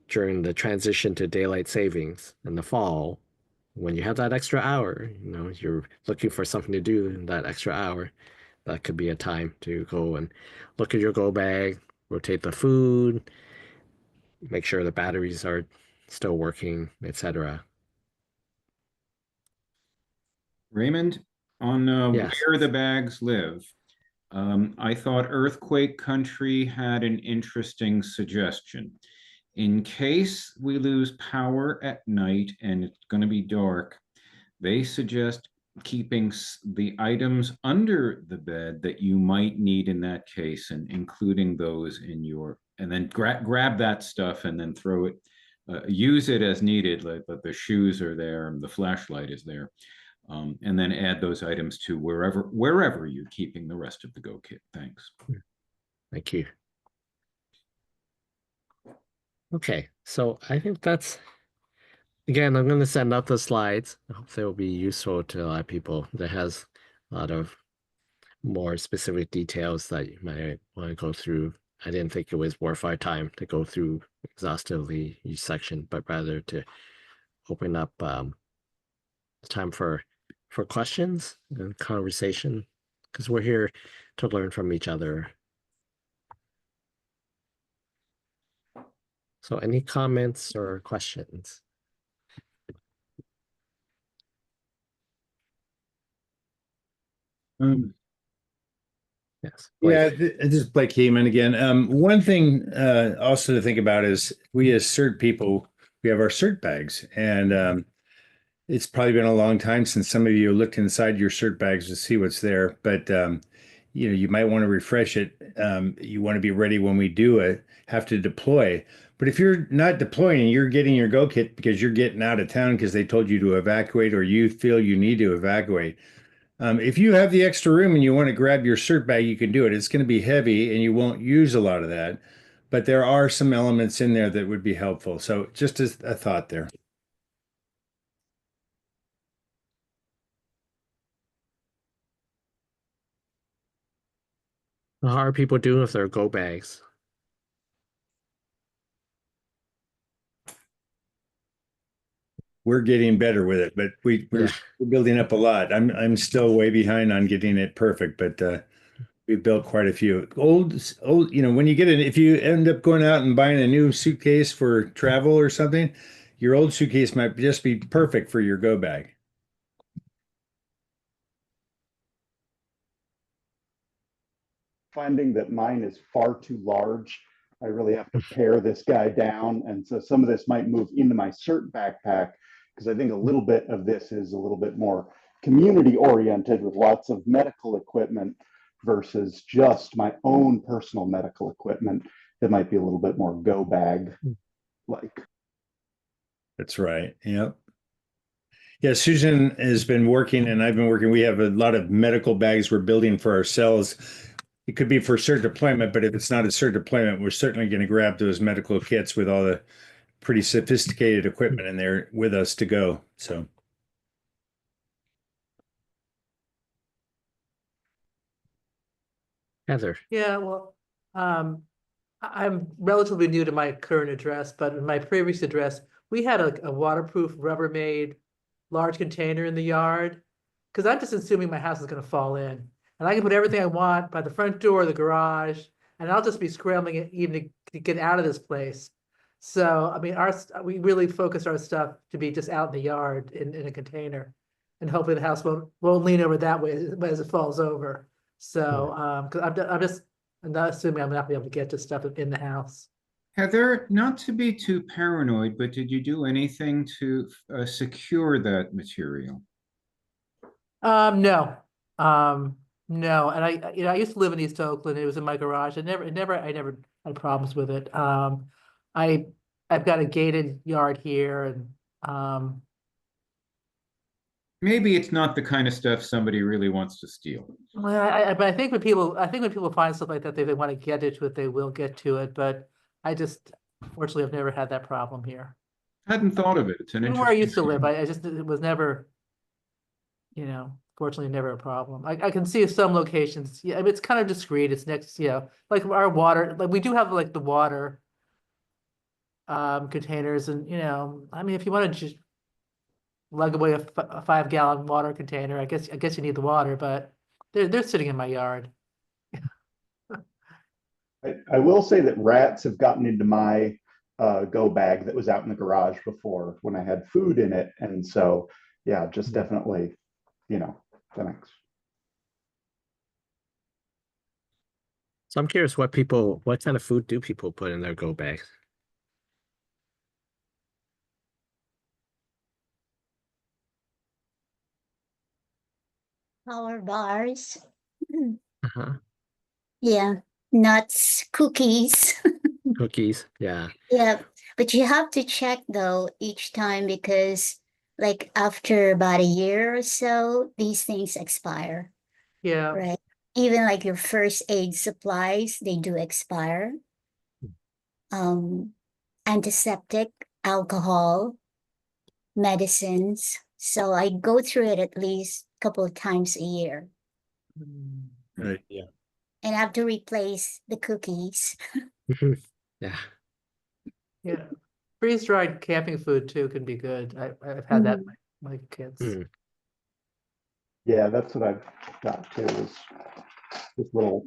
during the transition to daylight savings in the fall. When you have that extra hour, you're looking for something to do in that extra hour. That could be a time to go and look at your go bag, rotate the food, make sure the batteries are still working, etc. Raymond, on Yes. where the bags live, I thought Earthquake Country had an interesting suggestion. In case we lose power at night and it's going to be dark, they suggest keeping the items under the bed that you might need in that case and including those in your, and then grab that stuff and then throw it, use it as needed, but the shoes are there and the flashlight is there. And then add those items to wherever you're keeping the rest of the Go kit. Thanks. Thank you. Okay, so I think that's, again, I'm going to send out the slides. I hope they will be useful to a lot of people. That has a lot of more specific details that you might want to go through. I didn't think it was worth our time to go through exhaustively each section, but rather to open up time for questions and conversation. because we're here to learn from each other. So any comments or questions? Yes. Yeah, Blake. this is Blake Heeman again. One thing also to think about is we as CERT people, we have our CERT bags, and it's probably been a long time since some of you looked inside your CERT bags to see what's there. But you might want to refresh it. You want to be ready when we have to deploy. But if you're not deploying, you're getting your go kit because you're getting out of town because they told you to evacuate or you feel you need to evacuate. If you have the extra room and you want to grab your CERT bag, you can do it. It's going to be heavy and you won't use a lot of that, but there are some elements in there that would be helpful. So just as a thought there. How are people doing with their go bags? We're getting better with it, but we're building up a lot. I'm still way behind on getting it perfect, but we've built quite a few. Old, when you if you end up going out and buying a new suitcase for travel or something, your old suitcase might just be perfect for your go bag. Finding that mine is far too large. I really have to pare this guy down. And so some of this might move into my CERT backpack because I think a little bit of this is a little bit more community oriented with lots of medical equipment versus just my own personal medical equipment that might be a little bit more go bag like. That's right. Yep. Yeah, Susan has been working and I've been working. We have a lot of medical bags we're building for ourselves. It could be for CERT deployment, but if it's not a CERT deployment, we're certainly going to grab those medical kits with all the pretty sophisticated equipment in there with us to go. So. Heather. Yeah, well, I'm relatively new to my current address, but in my previous address, we had a waterproof Rubbermaid large container in the yard. Because I'm just assuming my house is gonna fall in. And I can put everything I want by the front door, the garage, and I'll just be scrambling it even to get out of this place. So, I mean, we really focus our stuff to be just out in the yard in a container. And hopefully the house won't lean over that way as it falls over. So, because I'm not assuming I'm not be able to get to stuff in the house. Heather, not to be too paranoid, but did you do anything to secure that material? No, no, and I used to live in East Oakland. It was in my garage. I never had problems with it. I've got a gated yard here, and Maybe it's not the kind of stuff somebody really wants to steal. but I think when people find stuff like that, they want to get to it, they will get to it. But fortunately, I've never had that problem here. Hadn't thought of it. It's an Even where I used to interesting. live, it was never, fortunately never a problem. I can see some locations, yeah, I mean, it's kind of discreet. It's next, like our water, like we do have like the water containers, and I mean, if you want to just lug away a 5-gallon water container, I guess you need the water, but they're sitting in my yard. I will say that rats have gotten into my go bag that was out in the garage before when I had food in it. And so, yeah, just definitely, thanks. So I'm curious what kind of food do people put in their go bags? Power bars. Uh-huh. Yeah, nuts, cookies. Cookies, yeah. Yeah, but you have to check though each time because like after about a year or so, these things expire, Yeah, right? Even like your first aid supplies, they do expire. Antiseptic, alcohol, medicines. So I go through it at least a couple of times a year. Right. Yeah. And I have to replace the cookies. Yeah. yeah. Freeze-dried camping food too can be good. I've had that with my kids. Yeah, that's what I've got too, is just little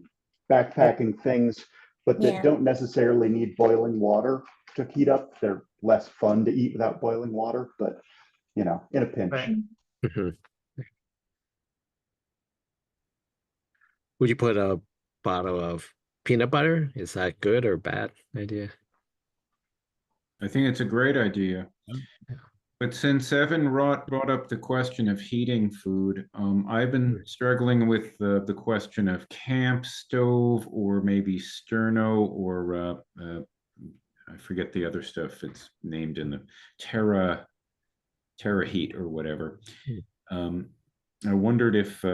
backpacking things, but that Yeah. don't necessarily need boiling water to heat up. They're less fun to eat without boiling water, but you know, in a pinch. Right. Mhm. Would you put a bottle of peanut butter? Is that good or bad idea? I think it's a great idea. But since Evan brought up the question of heating food, I've been struggling with the question of camp stove or maybe sterno or I forget the other stuff. It's named in the Terra Heat or whatever. I wondered if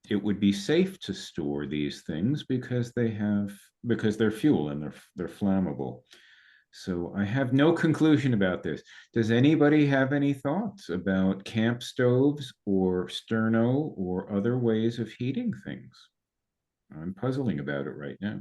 it would be safe to store these things because they're fuel and they're flammable. So I have no conclusion about this. Does anybody have any thoughts about camp stoves or sterno or other ways of heating things? I'm puzzling about it right now.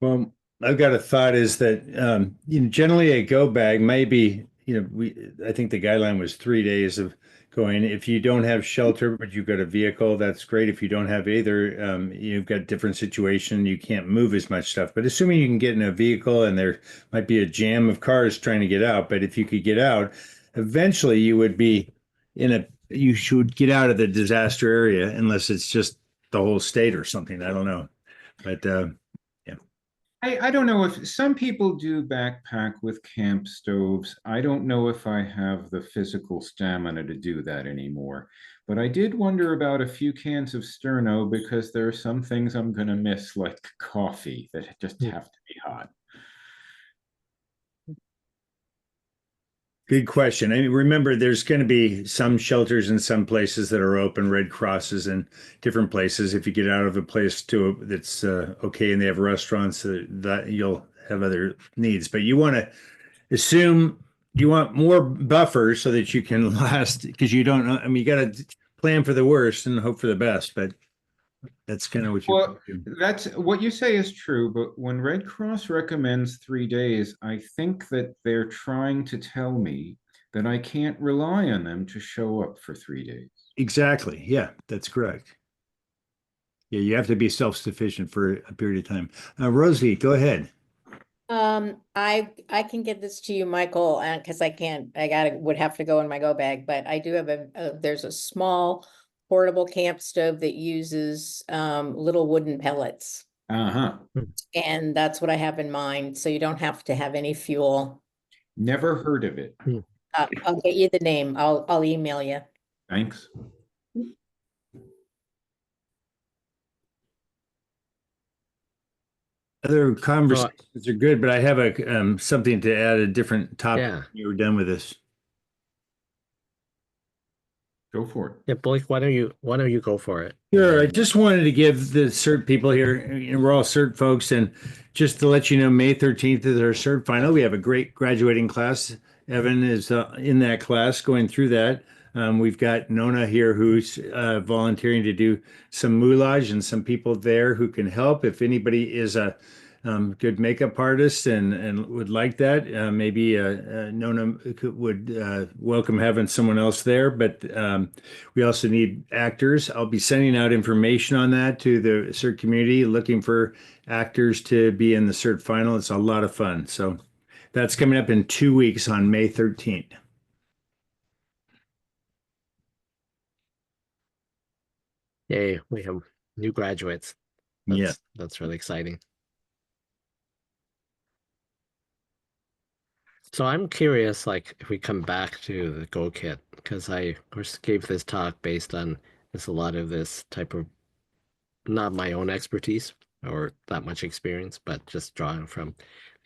Well, I've got a thought is that generally a go bag might be, I think the guideline was 3 days of going. If you don't have shelter, but you've got a vehicle, that's great. If you don't have either, you've got different situation, you can't move as much stuff. But assuming you can get in a vehicle and there might be a jam of cars trying to get out, but if you could get out, eventually you should get out of the disaster area unless it's just the whole state or something. I don't know. But I don't know if some people do backpack with camp stoves. I don't know if I have the physical stamina to do that anymore. But I did wonder about a few cans of sterno because there are some things I'm going to miss, like coffee, that just have to be hot. good question. I mean, remember, there's going to be some shelters in some places that are open, Red Crosses in different places. If you get out of a place that's okay and they have restaurants, that you'll have other needs. But you want to assume you want more buffers so that you can last, because you don't know. I mean, you got to plan for the worst and hope for the best. But that's kind of what you Well, do. that's what you say is true, but when Red Cross recommends 3 days, I think that they're trying to tell me that I can't rely on them to show up for 3 days. Exactly. Yeah, that's correct. Yeah, you have to be self-sufficient for a period of time. Rosie, go ahead. I can get this to you, Michael, and because would have to go in my go bag, but I do have there's a small portable camp stove that uses little wooden pellets. Uh-huh. And that's what I have in mind. So you don't have to have any fuel. Never heard of it. I'll get you the name. I'll email you. Thanks. Other conversations are good, but I have a something to add, a different topic. Yeah. You were done with this. Go for it. Yeah, Blake, why don't you go for it? Sure. I just wanted to give the CERT people here, we're all CERT folks, and just to let you know, May 13th is our CERT final. We have a great graduating class. Evan is in that class going through that. We've got Nona here who's volunteering to do some moulage and some people there who can help. If anybody is a good makeup artist and would like that, maybe Nona would welcome having someone else there. But we also need actors. I'll be sending out information on that to the CERT community, looking for actors to be in the CERT final. It's a lot of fun. So that's coming up in 2 weeks on May 13th. Yay, we have new graduates. That's really exciting. So I'm curious, like, if we come back to the Go Kit, because I, of course, gave this talk based on a lot of this type of, not my own expertise or that much experience, but just drawing from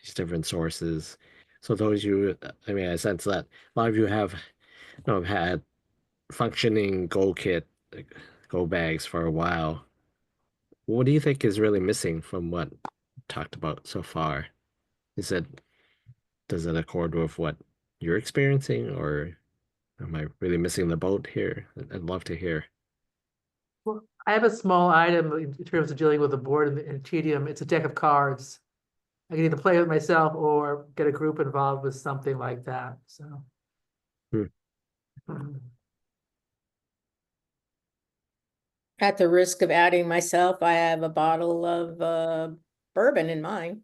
these different sources. So I sense that a lot of you have had functioning Go Kit, Go bags for a while. What do you think is really missing from what we talked about so far? Does it accord with what you're experiencing, or am I really missing the boat here? I'd love to hear. Well, I have a small item in terms of dealing with the board and tedium. It's a deck of cards. I can either play with myself or get a group involved with something like that. So At the risk of outing myself, I have a bottle of bourbon in mine.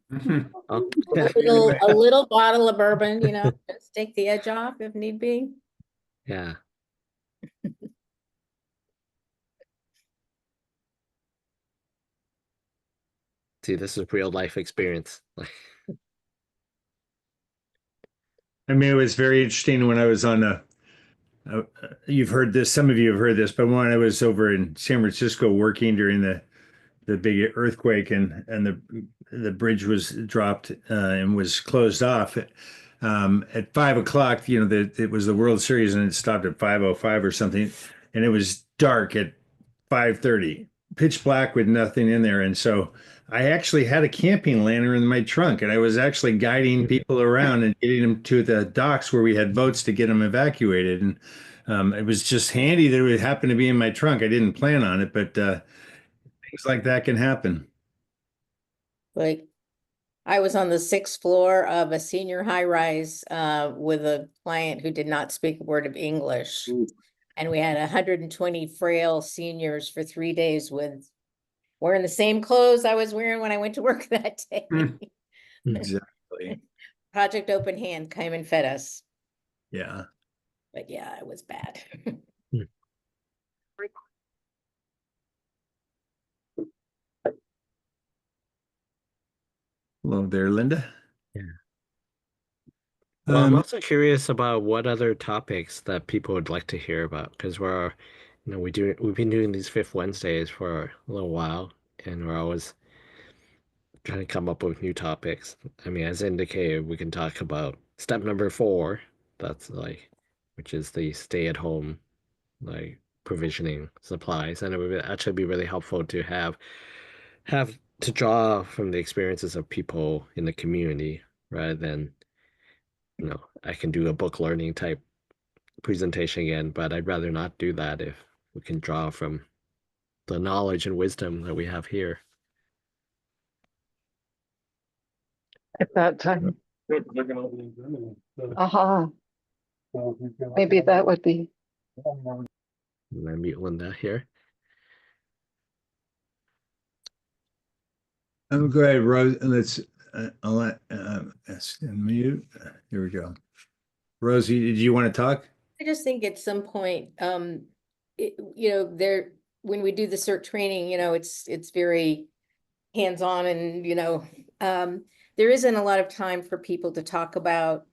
Oh, A little bottle of bourbon, just take the edge off if need be. yeah. See, this is real life experience. I mean, it was very interesting when I was on you've heard this, some of you have heard this, but when I was over in San Francisco working during the big earthquake and the bridge was dropped and was closed off at 5 o'clock. It was the World Series and it stopped at 5:05 or something, and it was dark at 5:30, pitch black with nothing in there. And so I actually had a camping lantern in my trunk, and I was actually guiding people around and getting them to the docks where we had boats to get them evacuated. And it was just handy that it happened to be in my trunk. I didn't plan on it, but things like that can happen. Like, I was on the 6th floor of a senior high rise with a client who did not speak a word of English. And we had 120 frail seniors for 3 days wearing the same clothes I was wearing when I went to work that day. Exactly. Project Open Hand came and fed us. Yeah. But yeah, it was bad. Hello there, Linda. Yeah. Well, I'm Um, also curious about what other topics that people would like to hear about, because we've been doing these Fifth Wednesdays for a little while, and we're always trying to come up with new topics. I mean, as indicated, we can talk about step number 4, which is the stay-at-home, provisioning supplies, and it would actually be really helpful to have to draw from the experiences of people in the community rather than, I can do a book learning type presentation again, but I'd rather not do that if we can draw from the knowledge and wisdom that we have here. At that time. Aha. Maybe that would be. And I mute Linda here. go ahead, Rose. Let's I'll let mute. Here we go. Rosie, did you want to talk? I just think at some point, when we do the CERT training, it's very hands-on and, there isn't a lot of time for people to talk about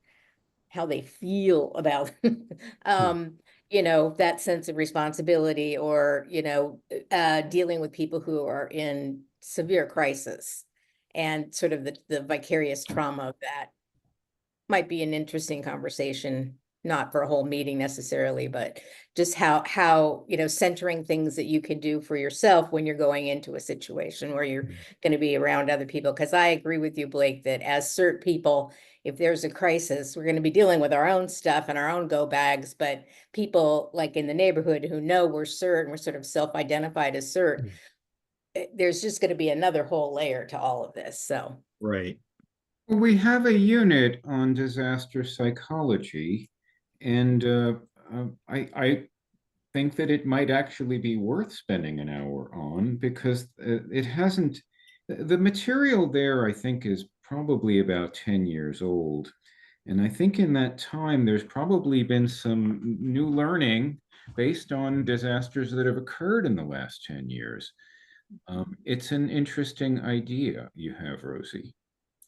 how they feel about, that sense of responsibility or, dealing with people who are in severe crisis and sort of the vicarious trauma of that might be an interesting conversation, not for a whole meeting necessarily, but just how centering things that you can do for yourself when you're going into a situation where you're going to be around other people. Because I agree with you, Blake, that as CERT people, if there's a crisis, we're going to be dealing with our own stuff and our own go bags, but people like in the neighborhood who know we're CERT and we're sort of self-identified as CERT, there's just going to be another whole layer to all of this. So Right. We have a unit on disaster psychology, and I think that it might actually be worth spending an hour on because it hasn't. The material there, I think, is probably about 10 years old. And I think in that time, there's probably been some new learning based on disasters that have occurred in the last 10 years. It's an interesting idea you have, Rosie.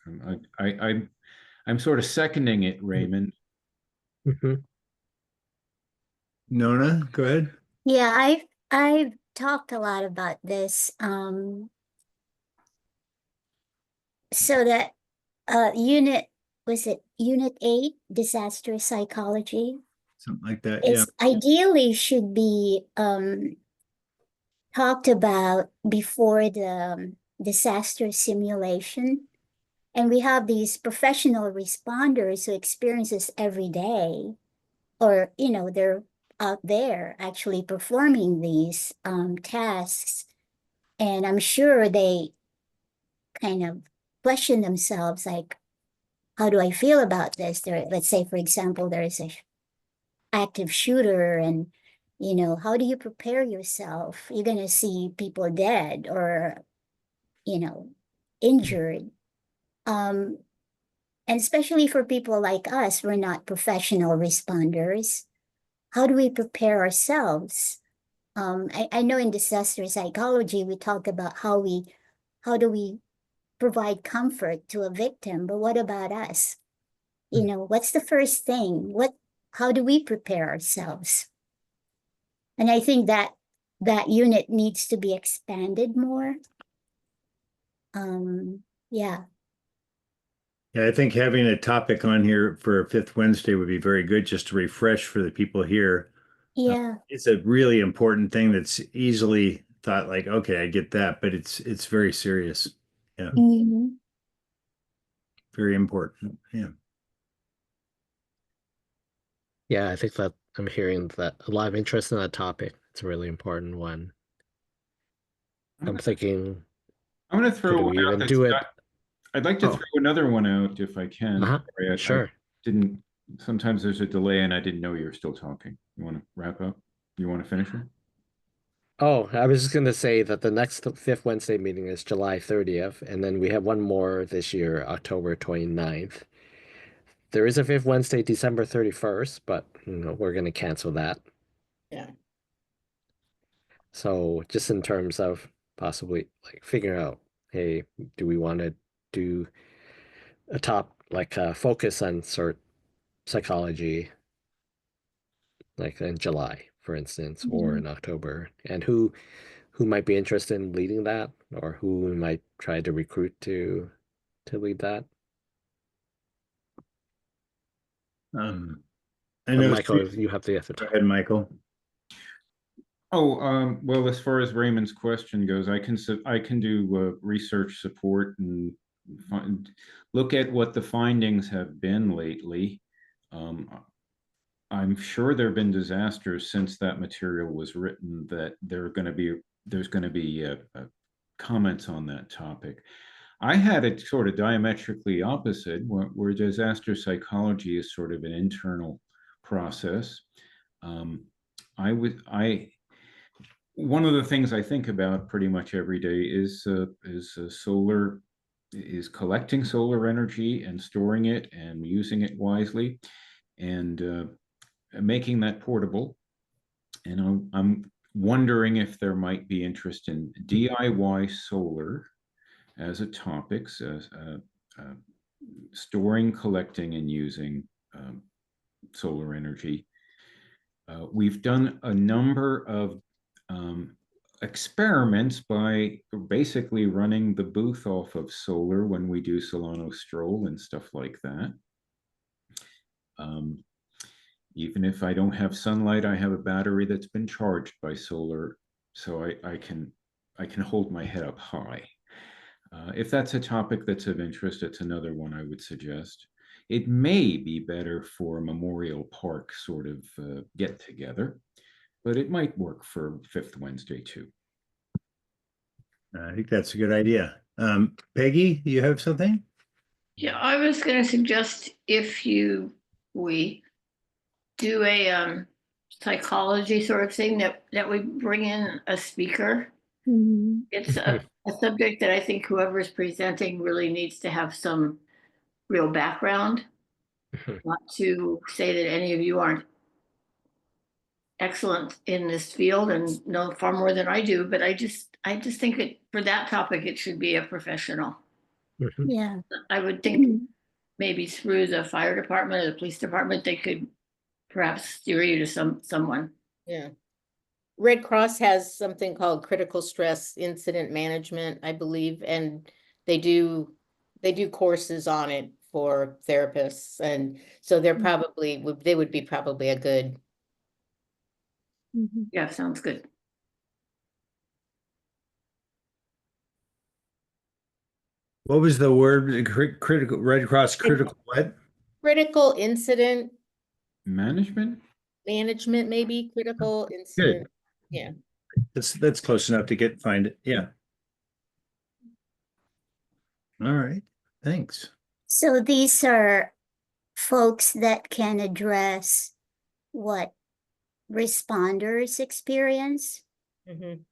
I'm sort of seconding it, Raymond. Nona, go ahead. Yeah, I've talked a lot about this. So that was it Unit 8, Disaster Psychology? Something like that. It's ideally should be talked about before the disaster simulation. And we have these professional responders who experience this every day, or, they're out there actually performing these tasks. And I'm sure they kind of question themselves, like, how do I feel about this? Let's say, for example, there is active shooter, and how do you prepare yourself? You're going to see people dead or injured. And especially for people like us, we're not professional responders. How do we prepare ourselves? I know in disaster psychology we talk about how do we provide comfort to a victim, but what about us? What's the first thing? How do we prepare ourselves? And I think that unit needs to be expanded more. Yeah. Yeah, I think having a topic on here for Fifth Wednesday would be very good, just to refresh for the people here. Yeah. It's a really important thing that's easily thought like, okay, I get that, but it's very serious. Yeah, Mhm. very important. Yeah. Yeah, I think that I'm hearing that a lot of interest in that topic. It's a really important one. I'm thinking, I'm going to throw could one we out even that's do it? not, I'd like to Oh. throw another one out if I can. Uh-huh. Sorry, I Sure. didn't, sometimes there's a delay and I didn't know you were still talking. You want to wrap up? You want to finish it? Oh, I was just going to say that the next Fifth Wednesday meeting is July 30th, and then we have one more this year, October 29th. There is a Fifth Wednesday, December 31st, but we're going to cancel that. Yeah. So just in terms of possibly like figuring out, hey, do we want to do a focus on CERT psychology, like in July, for instance, or in October, and who might be interested in leading that, or who we might try to recruit to lead that. I know. Michael, you have the other Go time. ahead, Michael. Oh, well, as far as Raymond's question goes, I can do research support and look at what the findings have been lately. I'm sure there have been disasters since that material was written that there's going to be comments on that topic. I had it sort of diametrically opposite, where disaster psychology is sort of an internal process. One of the things I think about pretty much every day is collecting solar energy and storing it and using it wisely, and making that portable. And I'm wondering if there might be interest in DIY solar as a topic, storing, collecting, and using solar energy. We've done a number of experiments by basically running the booth off of solar when we do Solano Stroll and stuff like that. Even if I don't have sunlight, I have a battery that's been charged by solar, so I can hold my head up high. If that's a topic that's of interest, it's another one I would suggest. It may be better for a Memorial Park sort of get together, but it might work for Fifth Wednesday too. I think that's a good idea. Peggy, you have something? Yeah, I was going to suggest we do a psychology sort of thing that we bring in a speaker. It's a subject that I think whoever's presenting really needs to have some real background. Not to say that any of you aren't excellent in this field and know far more than I do, but I just think for that topic it should be a professional. Yeah. I would think maybe through the fire department or the police department, they could perhaps steer you to someone. Yeah. Red Cross has something called critical stress incident management, I believe, and they do courses on it for therapists, and so they would be probably a good. Yeah, sounds good. What was the word? Critical Red Cross critical what? Critical incident management, maybe critical incident. Good. Yeah. That's close enough to find it. Yeah. All right. Thanks. So these are folks that can address what responders experience. Mhm.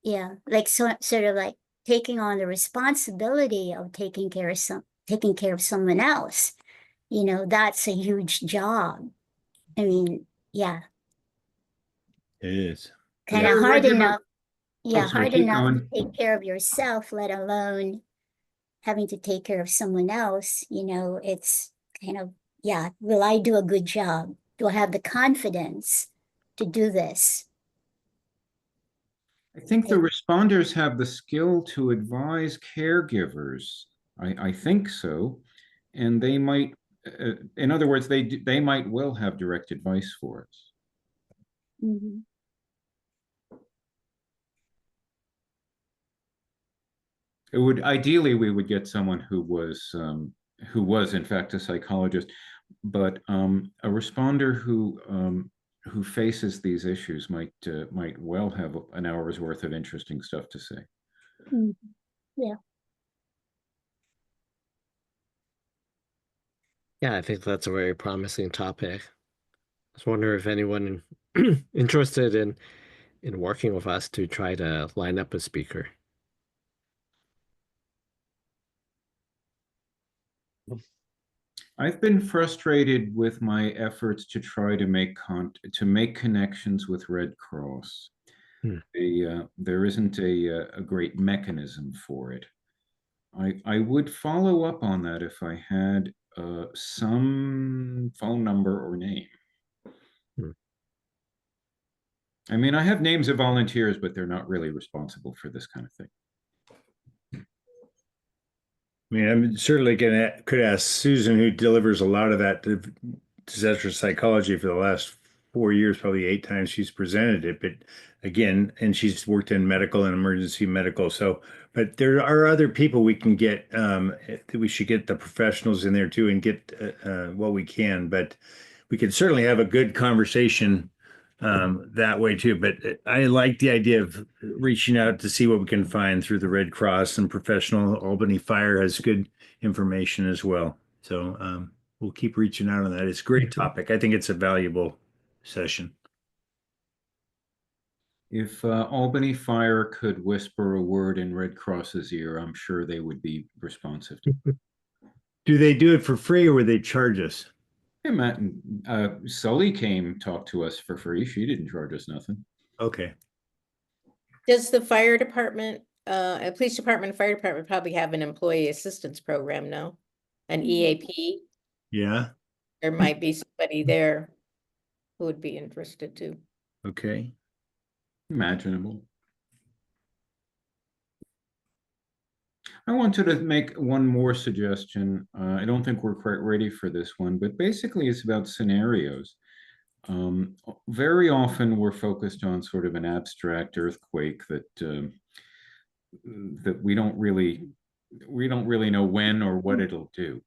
Yeah, like sort of like taking on the responsibility of taking care of someone else. You know, that's a huge job. I mean, yeah, It is. kind Yeah. of hard Regular- enough. Oh, Yeah, sorry, hard keep enough to going. take care of yourself, let alone having to take care of someone else. You know, it's kind of, yeah, will I do a good job? Do I have the confidence to do this? I think the responders have the skill to advise caregivers. I think so. And they might, in other words, they might well have direct advice for us. Mhm. It would ideally we would get someone who was in fact a psychologist, but a responder who faces these issues might well have an hour's worth of interesting stuff to say. Mhm. Yeah. Yeah, I think that's a very promising topic. I was wondering if anyone interested in working with us to try to line up a speaker. I've been frustrated with my efforts to try to make connections with Red Cross. Hmm. There isn't a great mechanism for it. I would follow up on that if I had some phone number or name. Hmm. I mean, I have names of volunteers, but they're not really responsible for this kind of thing. I mean, I'm certainly could ask Susan, who delivers a lot of that disaster psychology for the last 4 years, probably 8 times she's presented it. But again, and she's worked in medical and emergency medical. So, but there are other people we can get. We should get the professionals in there too and get what we can. But we could certainly have a good conversation that way too. But I like the idea of reaching out to see what we can find through the Red Cross, and professional Albany Fire has good information as well. So we'll keep reaching out on that. It's a great topic. I think it's a valuable session. If Albany Fire could whisper a word in Red Cross's ear, I'm sure they would be responsive to it. Do they do it for free or would they charge us? Hey, Matt, Sully came talk to us for free. She didn't charge us nothing. Okay. Does the fire department, police department, and fire department probably have an employee assistance program, no? An EAP? Yeah. There might be somebody there who would be interested too. Okay. Imaginable. I wanted to make one more suggestion. I don't think we're quite ready for this one, but basically it's about scenarios. Very often we're focused on sort of an abstract earthquake that we don't really know when or what it'll do.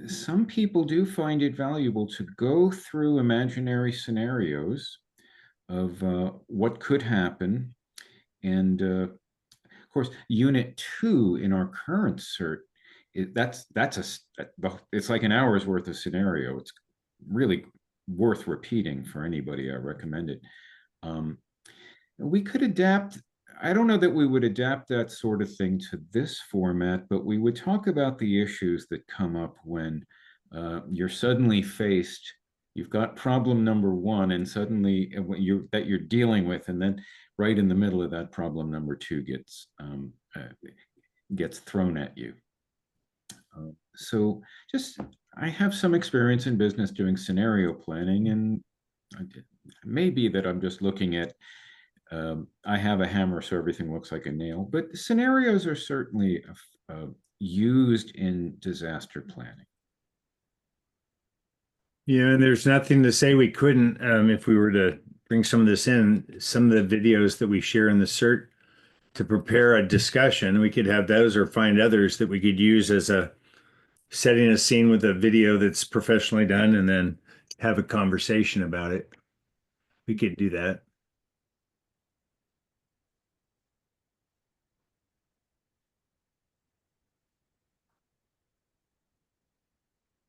Some people do find it valuable to go through imaginary scenarios of what could happen. And of course, Unit 2 in our current CERT, it's like an hour's worth of scenario. It's really worth repeating for anybody. I recommend it. We could adapt. I don't know that we would adapt that sort of thing to this format, but we would talk about the issues that come up when you're suddenly faced. You've got problem number one, and suddenly you're dealing with, and then right in the middle of that, problem number two gets thrown at you. So I have some experience in business doing scenario planning, and maybe that I'm just looking at. I have a hammer, so everything looks like a nail. But scenarios are certainly used in disaster planning. Yeah, and there's nothing to say we couldn't, if we were to bring some of this in, some of the videos that we share in the CERT to prepare a discussion, we could have those or find others that we could use as a setting a scene with a video that's professionally done and then have a conversation about it. We could do that.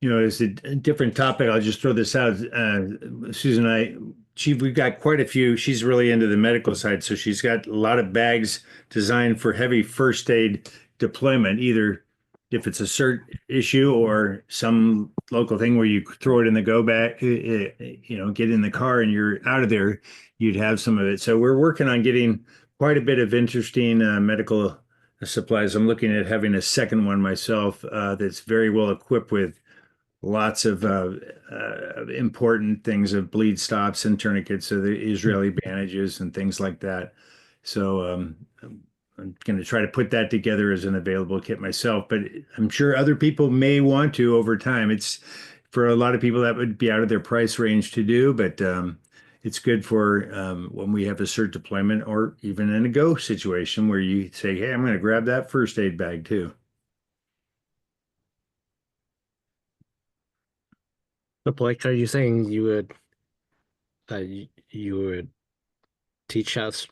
it's a different topic. I'll just throw this out. Susan and we've got quite a few. She's really into the medical side, so she's got a lot of bags designed for heavy first aid deployment, either if it's a CERT issue or some local thing where you throw it in the go bag, get in the car and you're out of there, you'd have some of it. So we're working on getting quite a bit of interesting medical supplies. I'm looking at having a second one myself that's very well equipped with lots of important things of bleed stops and tourniquets, so the Israeli bandages and things like that. So I'm going to try to put that together as an available kit myself, but I'm sure other people may want to over time. It's for a lot of people that would be out of their price range to do, but it's good for when we have a CERT deployment or even in a go situation where you say, hey, I'm going to grab that first aid bag too. So Blake, are you saying you would teach us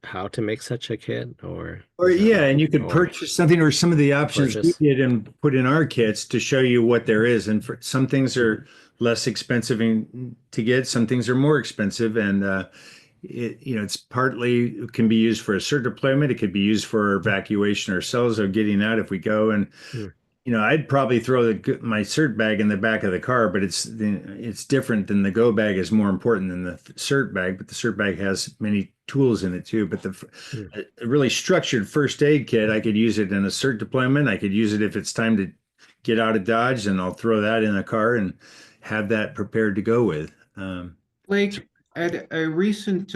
how to make such a kit, or yeah, and you could purchase something, or some of the options we did and put in our kits to show you what there is. And for some things are less expensive to get, some things are more expensive, and it's partly can be used for a CERT deployment. It could be used for evacuation ourselves or getting out if we go. And I'd probably throw my CERT bag in the back of the car, but it's different than the go bag is more important than the CERT bag. But the CERT bag has many tools in it too. But a really structured first aid kit, I could use it in a CERT deployment. I could use it if it's time to get out of Dodge, and I'll throw that in the car and have that prepared to go with. Blake, at a recent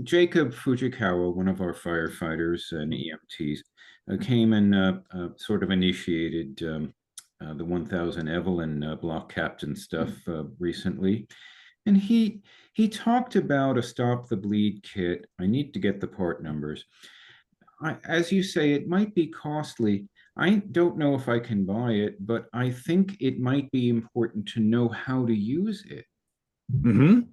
Jacob Fujikawa, one of our firefighters and EMTs, came and sort of initiated the 1000 Evelyn block captain stuff recently. And he talked about a Stop the Bleed kit. I need to get the part numbers. As you say, it might be costly. I don't know if I can buy it, but I think it might be important to know how to use it.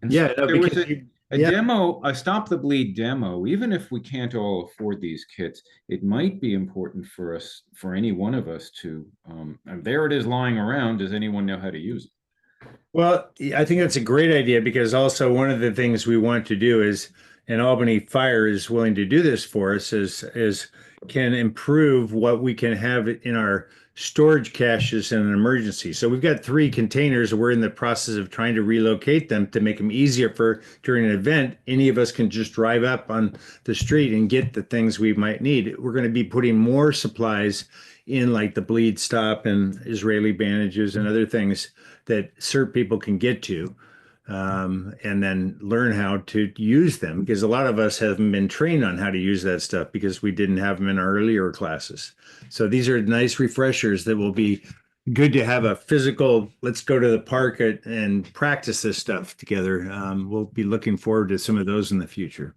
Yeah, there was a demo, a Stop the Bleed demo. Even if we can't all afford these kits, it might be important for us, for any one of us to, and there it is lying around. Does anyone know how to use it? Well, I think that's a great idea, because also one of the things we want to do is, and Albany Fire is willing to do this for us, is can improve what we can have in our storage caches in an emergency. So we've got 3 containers. We're in the process of trying to relocate them to make them easier for during an event. Any of us can just drive up on the street and get the things we might need. We're going to be putting more supplies in, like the bleed stop and Israeli bandages and other things that CERT people can get to, and then learn how to use them, because a lot of us haven't been trained on how to use that stuff because we didn't have them in our earlier classes. So these are nice refreshers that will be good to have a physical, let's go to the park and practice this stuff together. We'll be looking forward to some of those in the future.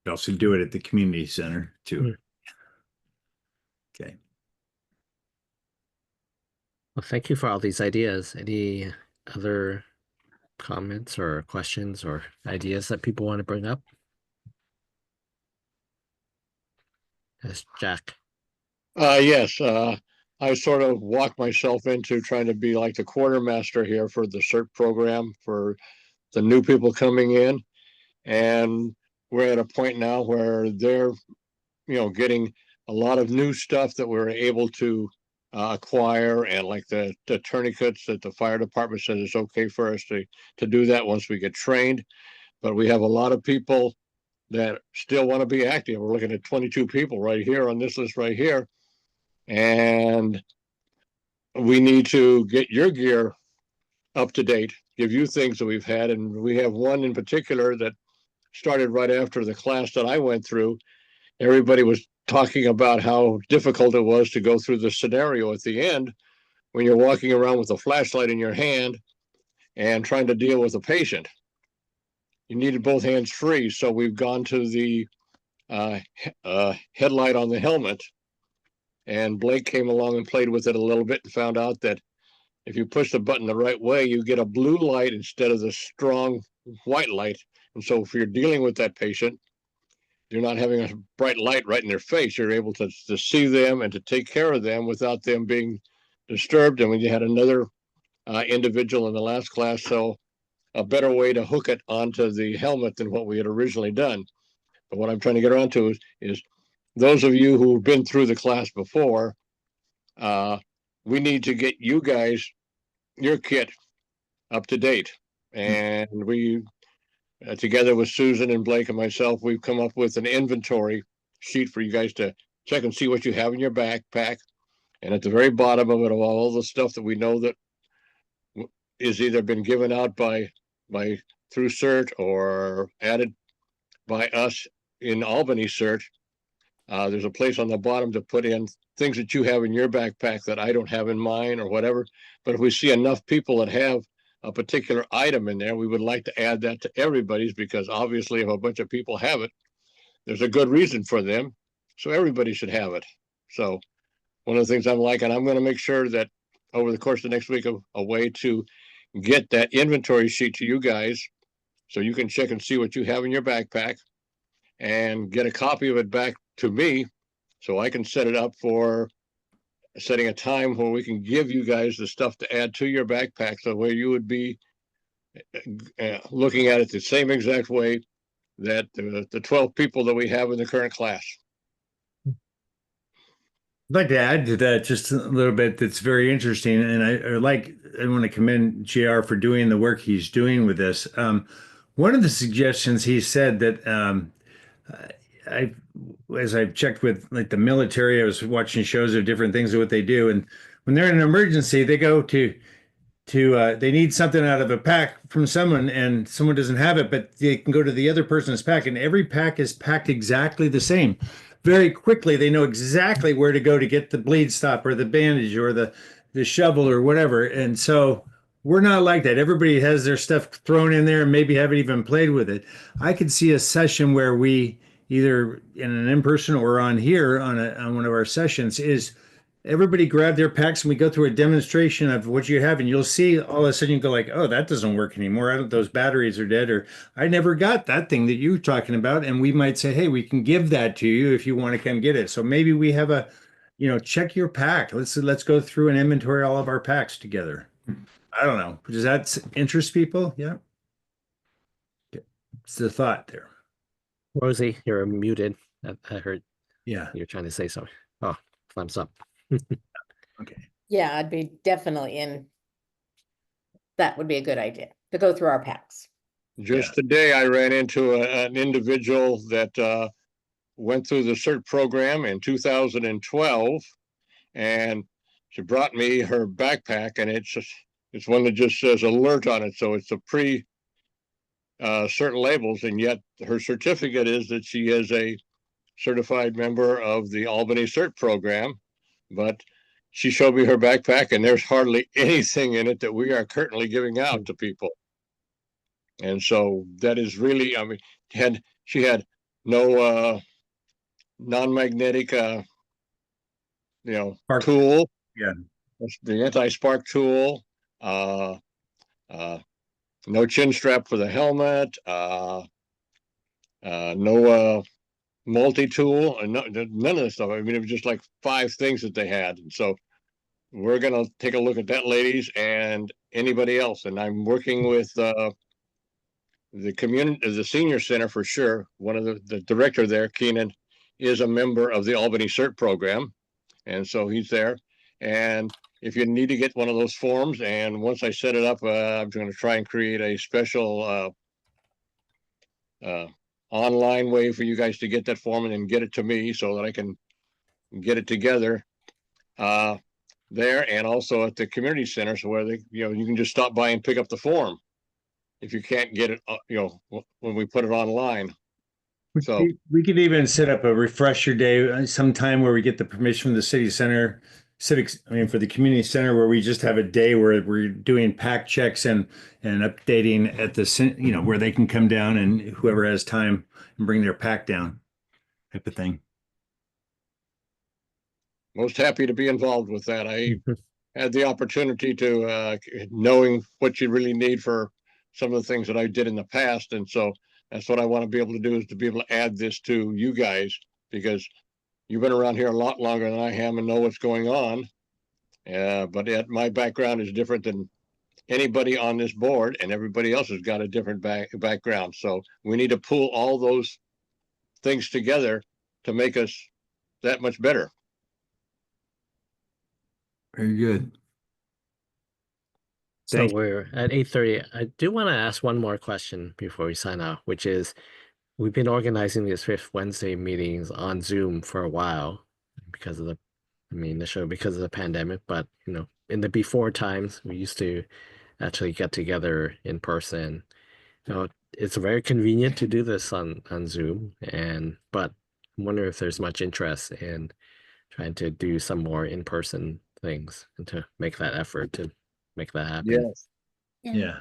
We also do it at the community center too. Okay. Well, thank you for all these ideas. Any other comments or questions or ideas that people want to bring up? Yes, Jack. Yes, I sort of walked myself into trying to be like the quartermaster here for the CERT program for the new people coming in. And we're at a point now where they're, getting a lot of new stuff that we're able to acquire, and like the tourniquets that the fire department says it's okay for us to do that once we get trained. But we have a lot of people that still want to be active. We're looking at 22 people right here on this list right here. And we need to get your gear up to date, give you things that we've had. And we have one in particular that started right after the class that I went through. Everybody was talking about how difficult it was to go through the scenario at the end when you're walking around with a flashlight in your hand and trying to deal with a patient. You needed both hands free. So we've gone to the headlight on the helmet. And Blake came along and played with it a little bit and found out that if you push the button the right way, you get a blue light instead of the strong white light. And so if you're dealing with that patient, you're not having a bright light right in their face. You're able to see them and to take care of them without them being disturbed. And when you had another individual in the last class, so a better way to hook it onto the helmet than what we had originally done. But what I'm trying to get around to is those of you who've been through the class before, we need to get you guys, your kit up to date. And we, together with Susan and Blake and myself, we've come up with an inventory sheet for you guys to check and see what you have in your backpack. And at the very bottom of it, all the stuff that we know that is either been given out by through CERT or added by us in Albany CERT. There's a place on the bottom to put in things that you have in your backpack that I don't have in mine or whatever. But if we see enough people that have a particular item in there, we would like to add that to everybody's, because obviously if a bunch of people have it, there's a good reason for them. So everybody should have it. So one of the things I'm liking, I'm going to make sure that over the course of the next week, a way to get that inventory sheet to you guys so you can check and see what you have in your backpack and get a copy of it back to me so I can set it up for setting a time where we can give you guys the stuff to add to your backpack, so where you would be looking at it the same exact way that the 12 people that we have in the current class. I'd like to add to that just a little bit. That's very interesting, and I want to commend JR for doing the work he's doing with this. One of the suggestions he said that as I've checked with like the military, I was watching shows of different things of what they do, and when they're in an emergency, they go to they need something out of a pack from someone, and someone doesn't have it, but they can go to the other person's pack, and every pack is packed exactly the same. Very quickly, they know exactly where to go to get the bleed stop or the bandage or the shovel or whatever. And so we're not like that. Everybody has their stuff thrown in there and maybe haven't even played with it. I could see a session where we either in an in-person or on here on one of our sessions is everybody grab their packs and we go through a demonstration of what you have, and you'll see all of a sudden you go like, oh, that doesn't work anymore. Those batteries are dead, or I never got that thing that you were talking about. And we might say, hey, we can give that to you if you want to come get it. So maybe we have a, check your pack. Let's go through and inventory all of our packs together. I don't know. Does that interest people? Yeah. It's the thought there. Rosie, you're muted. I heard Yeah. you're trying to say something. Oh, thumbs up. Okay. Yeah, I'd be definitely in. That would be a good idea to go through our packs. Just today, I ran into an individual that went through the CERT program in 2012, and she brought me her backpack, and it's one that just says alert on it, so it's a certain labels, and yet her certificate is that she is a certified member of the Albany CERT program. But she showed me her backpack, and there's hardly anything in it that we are currently giving out to people. And so that is really, I mean, she had no non-magnetic, Spark. tool. Yeah. The anti-spark tool. No chin strap for the helmet. No multi-tool, and none of this stuff. I mean, it was just like 5 things that they had. And so we're going to take a look at that, ladies, and anybody else. And I'm working with the senior center for sure. One of the director there, Keenan, is a member of the Albany CERT program. And so he's there. And if you need to get one of those forms, and once I set it up, I'm going to try and create a special online way for you guys to get that form and then get it to me so that I can get it together there, and also at the community center, so where they, you can just stop by and pick up the form if you can't get it, when we put it online. So we could even set up a refresher day sometime where we get the permission from the city center, for the community center, where we just have a day where we're doing pack checks and updating at the, where they can come down and whoever has time and bring their pack down, type of thing. Most happy to be involved with that. I had the opportunity to, knowing what you really need for some of the things that I did in the past. And so That's what I want to be able to do, is to be able to add this to you guys, because you've been around here a lot longer than I am and know what's going on. But yet my background is different than anybody on this board, and everybody else has got a different background. So we need to pull all those things together to make us that much better. Very good. So Thank you. we're at 8:30. I do want to ask one more question before we sign off, which is, we've been organizing these Fifth Wednesday meetings on Zoom for a while because of because of the pandemic. But in the before times, we used to actually get together in person. It's very convenient to do this on Zoom, but I wonder if there's much interest in trying to do some more in-person things and to make that effort to make that happen. Yes. Yeah.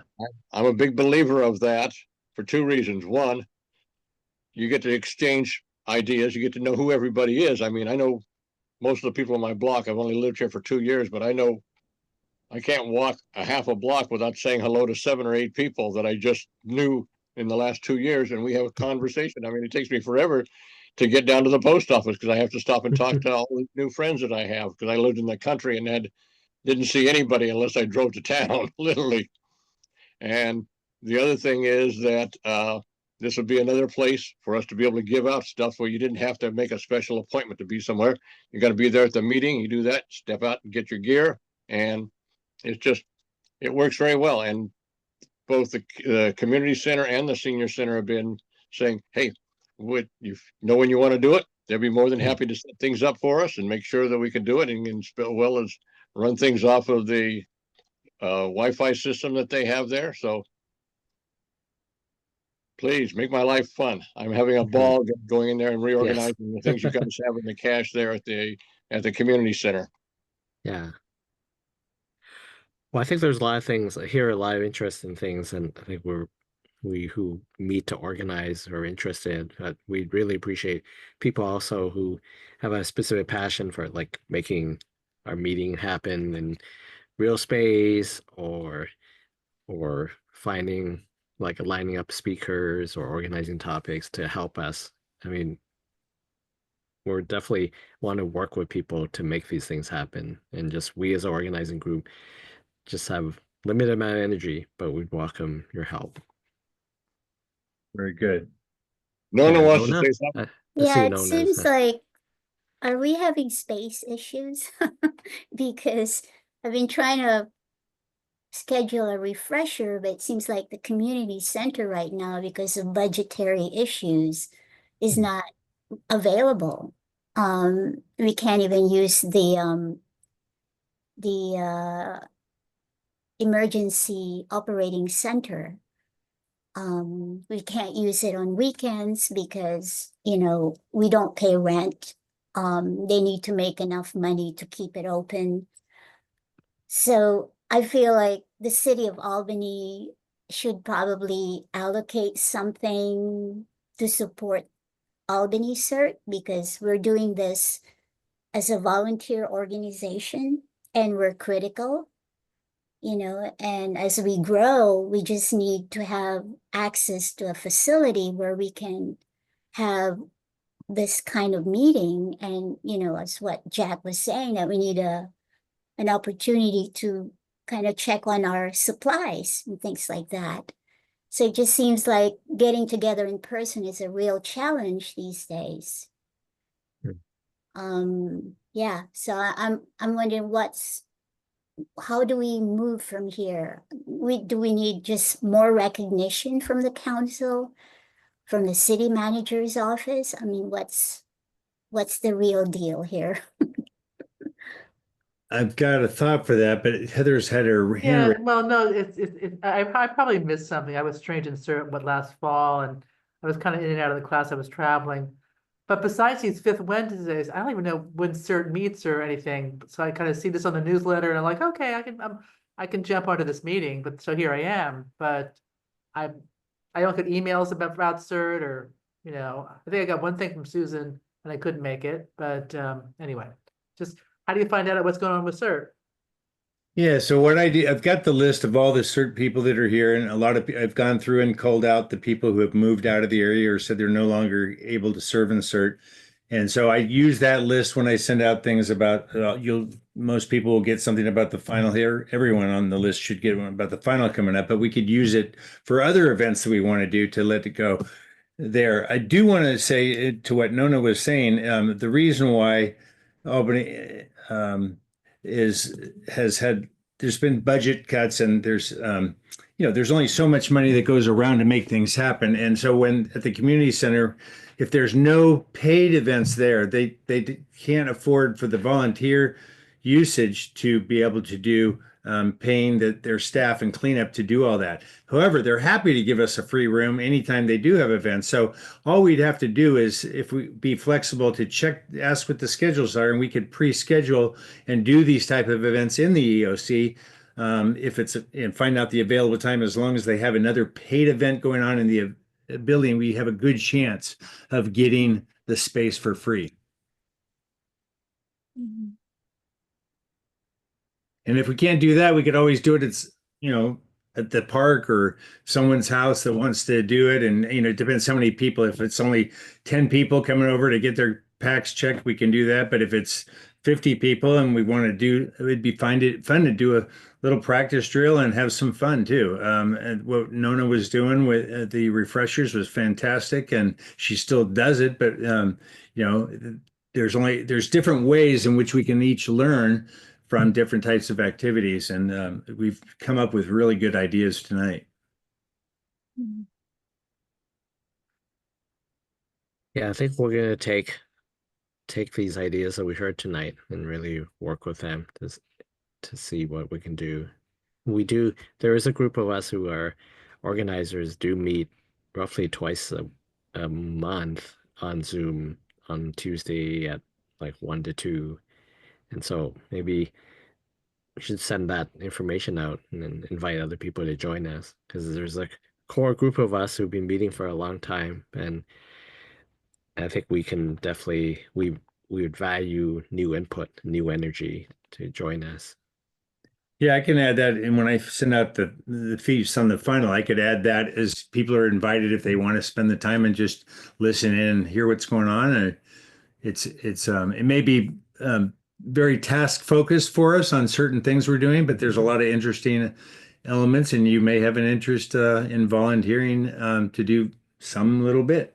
I'm a big believer of that for two reasons. One, you get to exchange ideas. You get to know who everybody is. I mean, I know most of the people on my block. I've only lived here for 2 years, but I know I can't walk a half a block without saying hello to 7 or 8 people that I just knew in the last 2 years, and we have a conversation. I mean, it takes me forever to get down to the post office because I have to stop and talk to all the new friends that I have, because I lived in the country and didn't see anybody unless I drove to town, literally. And the other thing is that this would be another place for us to be able to give out stuff where you didn't have to make a special appointment to be somewhere. You got to be there at the meeting. You do that, step out and get your gear, and it works very well. And both the community center and the senior center have been saying, hey, when you want to do it, they'll be more than happy to set things up for us and make sure that we can do it, and as well as run things off of the Wi-Fi system that they have there. So please make my life fun. I'm having a ball going in there and reorganizing the things you guys have in the cache there at the community center. Yeah. Well, I think there's a lot of things here, a lot of interest in things, and I think we who meet to organize are interested. But we really appreciate people also who have a specific passion for like making our meeting happen in real space, or finding like lining up speakers or organizing topics to help us. I mean, we're definitely want to work with people to make these things happen, and just we as an organizing group just have limited amount of energy, but we'd welcome your help. Very good. Nona wants to say something. Yeah, it seems like, are we having space issues? Because I've been trying to schedule a refresher, but it seems like the community center right now, because of budgetary issues, is not available. We can't even use the emergency operating center. We can't use it on weekends because, we don't pay rent. They need to make enough money to keep it open. So I feel like the city of Albany should probably allocate something to support Albany CERT, because we're doing this as a volunteer organization and we're critical, and as we grow, we just need to have access to a facility where we can have this kind of meeting. And, as what Jack was saying, that we need an opportunity to kind of check on our supplies and things like that. So it just seems like getting together in person is a real challenge these days. Yeah, so I'm wondering how do we move from here? Do we need just more recognition from the council, from the city manager's office? I mean, what's the real deal here? I've got a thought for that, but Heather's had her hand raised. Well, no, I probably missed something. I was trained in CERT last fall, and I was kind of in and out of the class. I was traveling. But besides these Fifth Wednesdays, I don't even know when CERT meets or anything. So I kind of see this on the newsletter, and I'm like, okay, I can jump onto this meeting. But so here I am. But I don't get emails about CERT, or I think I got one thing from Susan, and I couldn't make it. But anyway, just how do you find out what's going on with CERT? Yeah, so what I do, I've got the list of all the CERT people that are here, and I've gone through and culled out the people who have moved out of the area or said they're no longer able to serve in the CERT. And so I use that list when I send out things about, most people will get something about the final here. Everyone on the list should get one about the final coming up, but we could use it for other events that we want to do to let it go there. I do want to say to what Nona was saying, the reason why Albany is has had there's been budget cuts and there's only so much money that goes around to make things happen. And so when at the community center, if there's no paid events there, they can't afford for the volunteer usage to be able to do paying their staff and cleanup to do all that. However, they're happy to give us a free room anytime they do have events. So all we'd have to do is, if we be flexible, to ask what the schedules are, and we could pre-schedule and do these type of events in the EOC. If it's and find out the available time, as long as they have another paid event going on in the building, we have a good chance of getting the space for free. Mhm. And if we can't do that, we could always do it at the park or someone's house that wants to do it. And, it depends how many people. If it's only 10 people coming over to get their packs checked, we can do that. But if it's 50 people and we want to do, it would be fun to do a little practice drill and have some fun too. And what Nona was doing with the refreshers was fantastic, and she still does it. But, there's different ways in which we can each learn from different types of activities. And we've come up with really good ideas tonight. Mhm. Yeah, I think we're gonna take these ideas that we heard tonight and really work with them to see what we can do. There is a group of us who are organizers, do meet roughly twice a month on Zoom on Tuesday at like 1 to 2. And so maybe we should send that information out and then invite other people to join us, because there's like a core group of us who've been meeting for a long time, and I think we can definitely we would value new input, new energy to join us. Yeah, I can add that. And when I send out the feeds on the final, I could add that as people are invited if they want to spend the time and just listen in and hear what's going on. And it may be very task focused for us on certain things we're doing, but there's a lot of interesting elements, and you may have an interest in volunteering to do some little bit.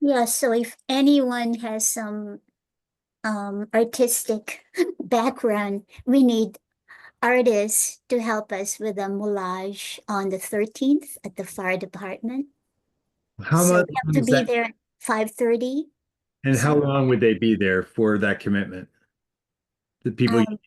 Yeah, so if anyone has some artistic background, we need artists to help us with a moulage on the 13th at the fire department. How So much we have to is be that? there at 5:30. And how So, long would they be there for that commitment? The people, um,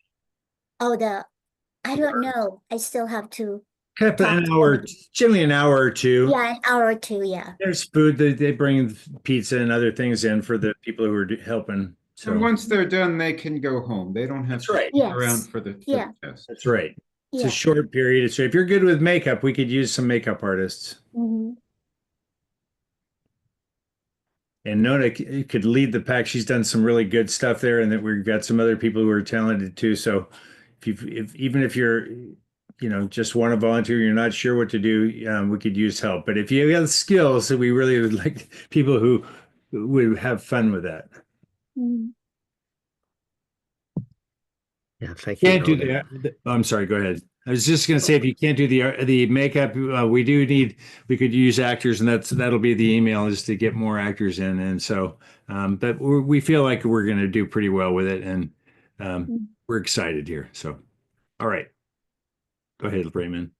I don't know. I still have to talk an to hour, them. generally an hour or two. Yeah, an hour or two, yeah. There's food. They bring pizza and other things in for the people who are helping. So And once they're done, they can go home. They don't have that's to right. stick around Yes. for the Yeah. test. That's right. It's a Yeah. short period. So if you're good with makeup, we could use some makeup artists. Mhm. And Nona could lead the pack. She's done some really good stuff there, and that we've got some other people who are talented too. So even if you're, just want to volunteer, you're not sure what to do, we could use help. But if you have skills, we really would like people who would have fun with that. Mhm. Yeah, thank you. Can't do Nona. I'm sorry, go ahead. I was just going to say, if you can't do the makeup, we could use actors, and that'll be the email, is to get more actors in. And so, but we feel like we're going to do pretty well with it, and we're excited here. So, all right, go ahead, Raymond.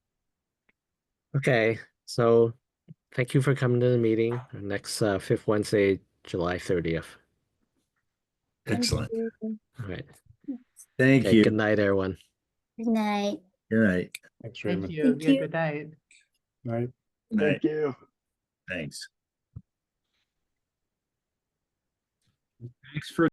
Okay, so thank you for coming to the meeting. Next fifth Wednesday, July 30th. Excellent. you. All right. Thank Okay, you. good night, everyone. Good night. Good night. Thanks, Thank Raymond. you. Thank Yeah, you. good night. Good night. Thank you. Thanks. Thanks for